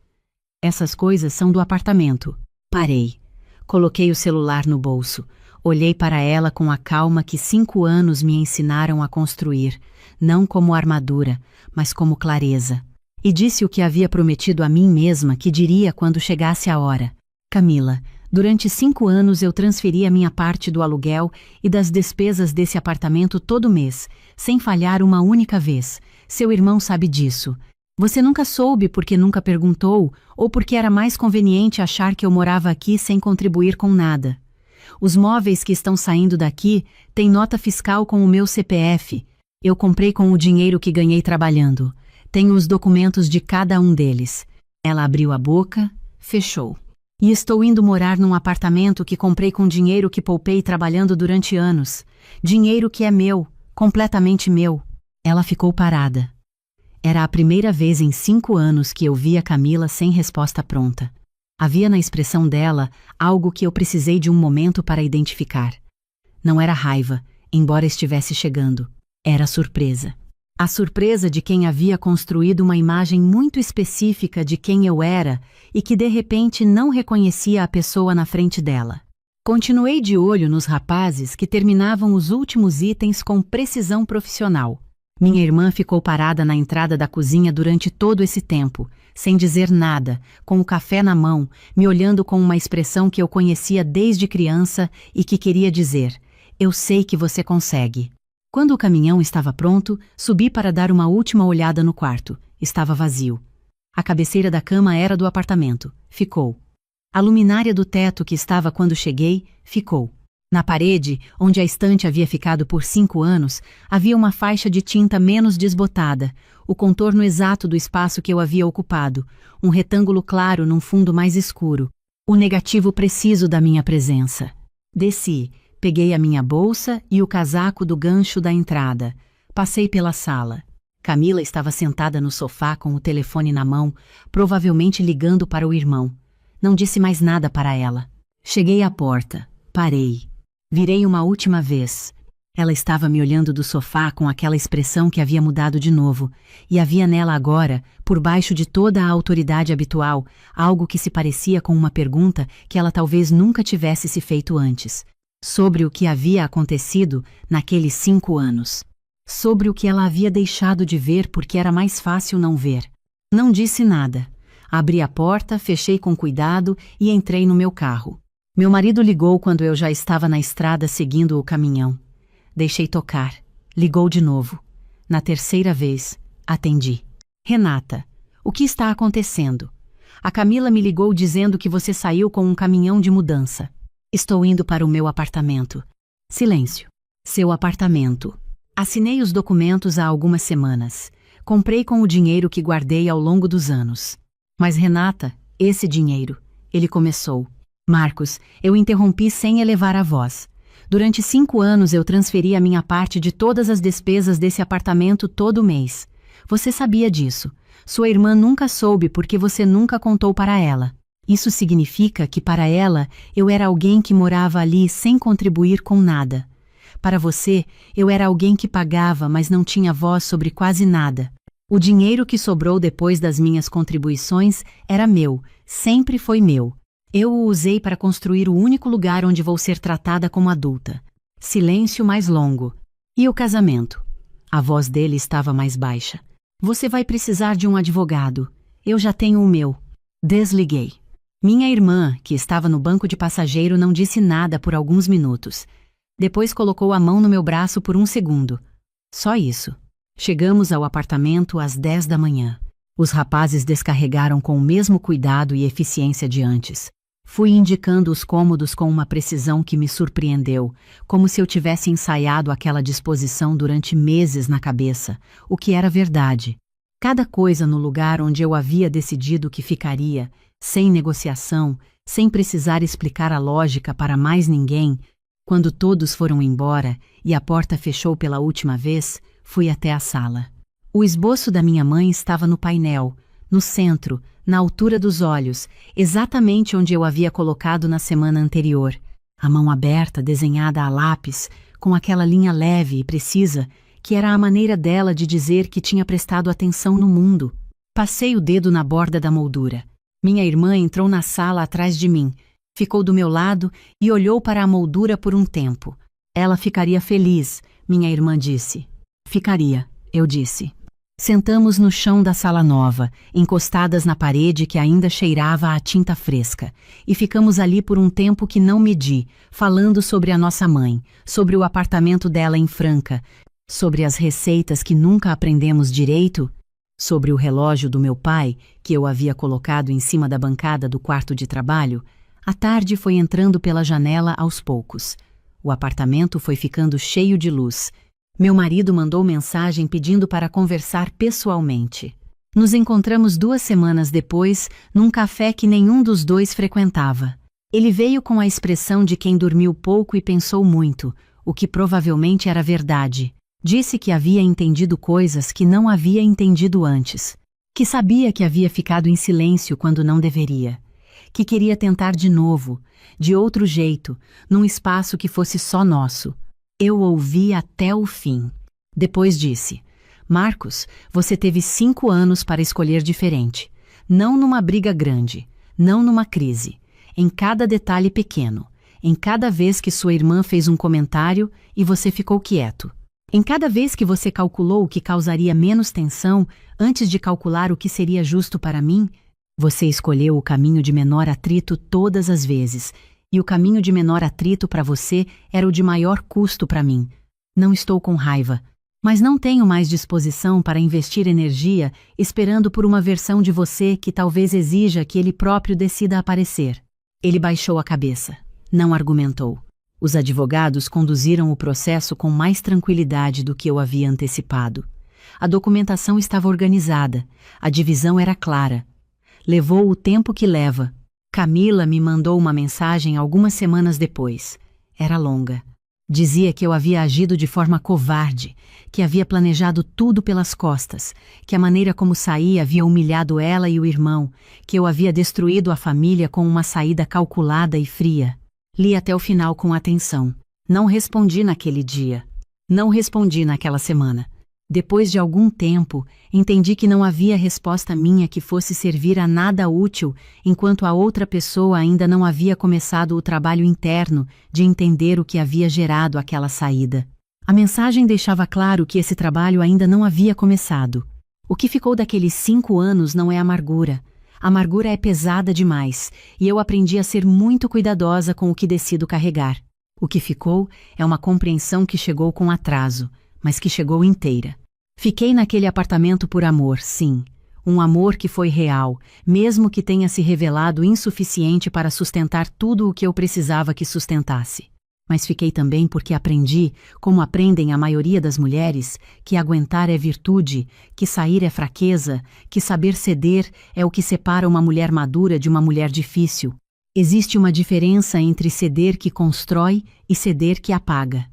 "Essas coisas são do apartamento." Parei. Coloquei o celular no bolso. Olhei para ela com a calma que 5 anos me ensinaram a construir, não como armadura, mas como clareza. E disse o que havia prometido a mim mesma que diria quando chegasse a hora. "Camila, durante 5 anos eu transferi a minha parte do aluguel e das despesas desse apartamento todo mês, sem falhar uma única vez. Seu irmão sabe disso. Você nunca soube porque nunca perguntou, ou porque era mais conveniente achar que eu morava aqui sem contribuir com nada. Os móveis que estão saindo daqui têm nota fiscal com o meu CPF. Eu comprei com o dinheiro que ganhei trabalhando. Tenho os documentos de cada um deles." Ela abriu a boca, fechou. "E estou indo morar num apartamento que comprei com dinheiro que poupei trabalhando durante anos. Dinheiro que é meu, completamente meu." Ela ficou parada. Era a primeira vez em 5 anos que eu via Camila sem resposta pronta. Havia na expressão dela algo que eu precisei de um momento para identificar. Não era raiva, embora estivesse chegando. Era surpresa. A surpresa de quem havia construído uma imagem muito específica de quem eu era e que de repente não reconhecia a pessoa na frente dela. Continuei de olho nos rapazes que terminavam os últimos itens com precisão profissional. Minha irmã ficou parada na entrada da cozinha durante todo esse tempo, sem dizer nada, com o café na mão, me olhando com uma expressão que eu conhecia desde criança e que queria dizer: "Eu sei que você consegue." Quando o caminhão estava pronto, subi para dar uma última olhada no quarto. Estava vazio. A cabeceira da cama era do apartamento. Ficou. A luminária do teto que estava quando cheguei, ficou. Na parede, onde a estante havia ficado por 5 anos, havia uma faixa de tinta menos desbotada, o contorno exato do espaço que eu havia ocupado, um retângulo claro num fundo mais escuro, o negativo preciso da minha presença. Desci. Peguei a minha bolsa e o casaco do gancho da entrada. Passei pela sala. Camila estava sentada no sofá com o telefone na mão, provavelmente ligando para o irmão. Não disse mais nada para ela. Cheguei à porta. Parei. Virei uma última vez. Ela estava me olhando do sofá com aquela expressão que havia mudado de novo, e havia nela agora, por baixo de toda a autoridade habitual, algo que se parecia com uma pergunta que ela talvez nunca tivesse se feito antes. Sobre o que havia acontecido naqueles 5 anos. Sobre o que ela havia deixado de ver porque era mais fácil não ver. Não disse nada. Abri a porta, fechei com cuidado e entrei no meu carro. Meu marido ligou quando eu já estava na estrada seguindo o caminhão. Deixei tocar. Ligou de novo. Na terceira vez, atendi. "Renata, o que está acontecendo? A Camila me ligou dizendo que você saiu com um caminhão de mudança." "Estou indo para o meu apartamento." Silêncio. "Seu apartamento." Assinei os documentos há algumas semanas. Comprei com o dinheiro que guardei ao longo dos anos. "Mas Renata, esse dinheiro..." Ele começou. "Marcos, eu interrompi sem elevar a voz. Durante 5 anos eu transferi a minha parte de todas as despesas desse apartamento todo mês. Você sabia disso. Sua irmã nunca soube porque você nunca contou para ela. Isso significa que para ela eu era alguém que morava ali sem contribuir com nada. Para você, eu era alguém que pagava, mas não tinha voz sobre quase nada. O dinheiro que sobrou depois das minhas contribuições era meu, sempre foi meu. Eu o usei para construir o único lugar onde vou ser tratada como adulta. Silêncio mais longo. E o casamento? A voz dele estava mais baixa. Você vai precisar de um advogado. Eu já tenho o meu. Desliguei. Minha irmã, que estava no banco de passageiro, não disse nada por alguns minutos. Depois colocou a mão no meu braço por um segundo. Só isso. Chegamos ao apartamento às 10 da manhã. Os rapazes descarregaram com o mesmo cuidado e eficiência de antes. Fui indicando os cômodos com uma precisão que me surpreendeu, como se eu tivesse ensaiado aquela disposição durante meses na cabeça, o que era verdade. Cada coisa no lugar onde eu havia decidido que ficaria, sem negociação, sem precisar explicar a lógica para mais ninguém. Quando todos foram embora e a porta fechou pela última vez, fui até a sala. O esboço da minha mãe estava no painel, no centro, na altura dos olhos, exatamente onde eu havia colocado na semana anterior. A mão aberta, desenhada a lápis, com aquela linha leve e precisa, que era a maneira dela de dizer que tinha prestado atenção no mundo. Passei o dedo na borda da moldura. Minha irmã entrou na sala atrás de mim, ficou do meu lado e olhou para a moldura por um tempo. Ela ficaria feliz, minha irmã disse. Ficaria, eu disse. Sentamos no chão da sala nova, encostadas na parede que ainda cheirava a tinta fresca, e ficamos ali por um tempo que não medi, falando sobre a nossa mãe, sobre o apartamento dela em Franca, sobre as receitas que nunca aprendemos direito, sobre o relógio do meu pai, que eu havia colocado em cima da bancada do quarto de trabalho. A tarde foi entrando pela janela aos poucos. O apartamento foi ficando cheio de luz. Meu marido mandou mensagem pedindo para conversar pessoalmente. Nos encontramos 2 semanas depois, num café que nenhum dos dois frequentava. Ele veio com a expressão de quem dormiu pouco e pensou muito, o que provavelmente era verdade. Disse que havia entendido coisas que não havia entendido antes, que sabia que havia ficado em silêncio quando não deveria, que queria tentar de novo, de outro jeito, num espaço que fosse só nosso. Eu ouvi até o fim. Depois disse: Marcos, você teve 5 anos para escolher diferente. Não numa briga grande, não numa crise. Em cada detalhe pequeno. Em cada vez que sua irmã fez um comentário e você ficou quieto. Em cada vez que você calculou o que causaria menos tensão antes de calcular o que seria justo para mim, você escolheu o caminho de menor atrito todas as vezes. E o caminho de menor atrito para você era o de maior custo para mim. Não estou com raiva, mas não tenho mais disposição para investir energia esperando por uma versão de você que talvez exija que ele próprio decida aparecer. Ele baixou a cabeça. Não argumentou. Os advogados conduziram o processo com mais tranquilidade do que eu havia antecipado. A documentação estava organizada, a divisão era clara. Levou o tempo que leva. Camila me mandou uma mensagem algumas semanas depois. Era longa. Dizia que eu havia agido de forma covarde, que havia planejado tudo pelas costas, que a maneira como saí havia humilhado ela e o irmão, que eu havia destruído a família com uma saída calculada e fria. Li até o final com atenção. Não respondi naquele dia. Não respondi naquela semana. Depois de algum tempo, entendi que não havia resposta minha que fosse servir a nada útil, enquanto a outra pessoa ainda não havia começado o trabalho interno de entender o que havia gerado aquela saída. A mensagem deixava claro que esse trabalho ainda não havia começado. O que ficou daqueles 5 anos não é amargura. A amargura é pesada demais, e eu aprendi a ser muito cuidadosa com o que decido carregar. O que ficou é uma compreensão que chegou com atraso, mas que chegou inteira. Fiquei naquele apartamento por amor, sim. Um amor que foi real, mesmo que tenha se revelado insuficiente para sustentar tudo o que eu precisava que sustentasse. Mas fiquei também porque aprendi, como aprendem a maioria das mulheres, que aguentar é virtude, que sair é fraqueza, que saber ceder é o que separa uma mulher madura de uma mulher difícil. Existe uma diferença entre ceder que constrói e ceder que apaga.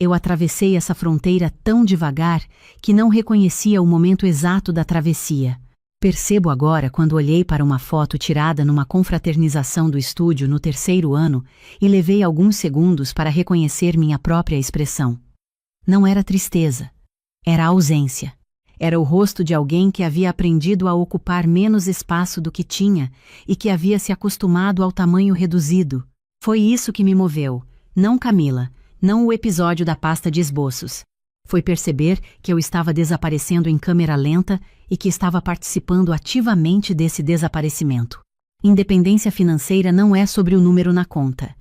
Eu atravessei essa fronteira tão devagar que não reconhecia o momento exato da travessia. Percebo agora quando olhei para uma foto tirada numa confraternização do estúdio no 3º ano e levei alguns segundos para reconhecer minha própria expressão. Não era tristeza. Era ausência. Era o rosto de alguém que havia aprendido a ocupar menos espaço do que tinha e que havia se acostumado ao tamanho reduzido. Foi isso que me moveu, não Camila, não o episódio da pasta de esboços. Foi perceber que eu estava desaparecendo em câmera lenta e que estava participando ativamente desse desaparecimento. Independência financeira não é sobre o número na conta.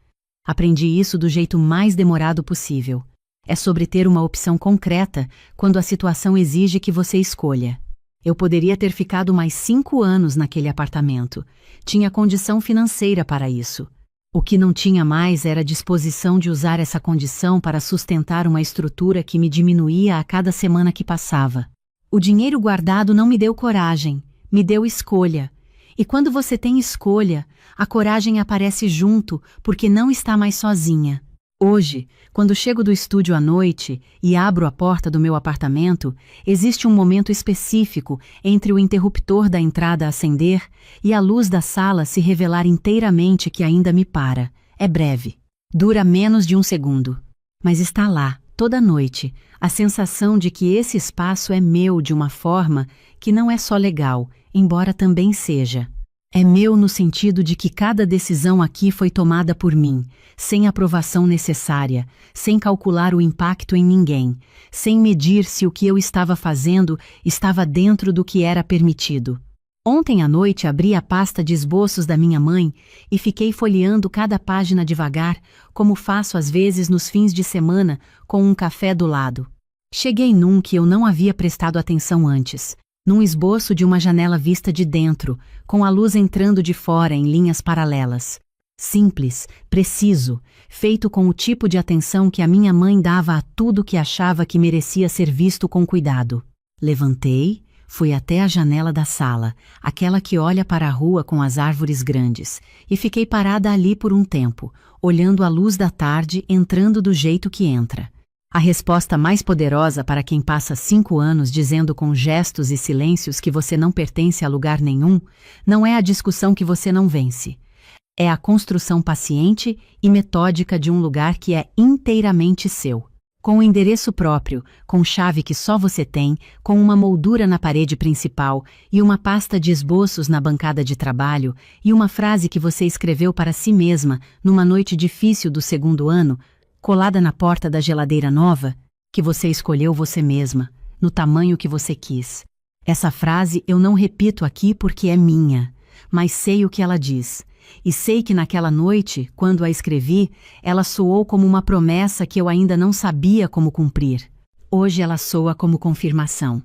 Aprendi isso do jeito mais demorado possível. É sobre ter uma opção concreta quando a situação exige que você escolha. Eu poderia ter ficado mais 5 anos naquele apartamento. Tinha condição financeira para isso. O que não tinha mais era a disposição de usar essa condição para sustentar uma estrutura que me diminuía a cada semana que passava. O dinheiro guardado não me deu coragem, me deu escolha. E quando você tem escolha, a coragem aparece junto, porque não está mais sozinha. Hoje, quando chego do estúdio à noite e abro a porta do meu apartamento, existe um momento específico entre o interruptor da entrada acender e a luz da sala se revelar inteiramente que ainda me para. É breve. Dura menos de 1 segundo. Mas está lá, toda noite, a sensação de que esse espaço é meu de uma forma que não é só legal, embora também seja. É meu no sentido de que cada decisão aqui foi tomada por mim, sem aprovação necessária, sem calcular o impacto em ninguém, sem medir se o que eu estava fazendo estava dentro do que era permitido. Ontem à noite abri a pasta de esboços da minha mãe e fiquei folheando cada página devagar, como faço às vezes nos fins de semana, com um café do lado. Cheguei num que eu não havia prestado atenção antes. Num esboço de uma janela vista de dentro, com a luz entrando de fora em linhas paralelas. Simples, preciso, feito com o tipo de atenção que a minha mãe dava a tudo que achava que merecia ser visto com cuidado. Levantei, fui até a janela da sala, aquela que olha para a rua com as árvores grandes, e fiquei parada ali por um tempo, olhando a luz da tarde entrando do jeito que entra. A resposta mais poderosa para quem passa 5 anos dizendo com gestos e silêncios que você não pertence a lugar nenhum, não é a discussão que você não vence. É a construção paciente e metódica de um lugar que é inteiramente seu. Com o endereço próprio, com chave que só você tem, com uma moldura na parede principal e uma pasta de esboços na bancada de trabalho e uma frase que você escreveu para si mesma numa noite difícil do 2º ano, colada na porta da geladeira nova, que você escolheu você mesma, no tamanho que você quis. Essa frase eu não repito aqui porque é minha, mas sei o que ela diz. E sei que naquela noite, quando a escrevi, ela soou como uma promessa que eu ainda não sabia como cumprir. Hoje ela soa como confirmação.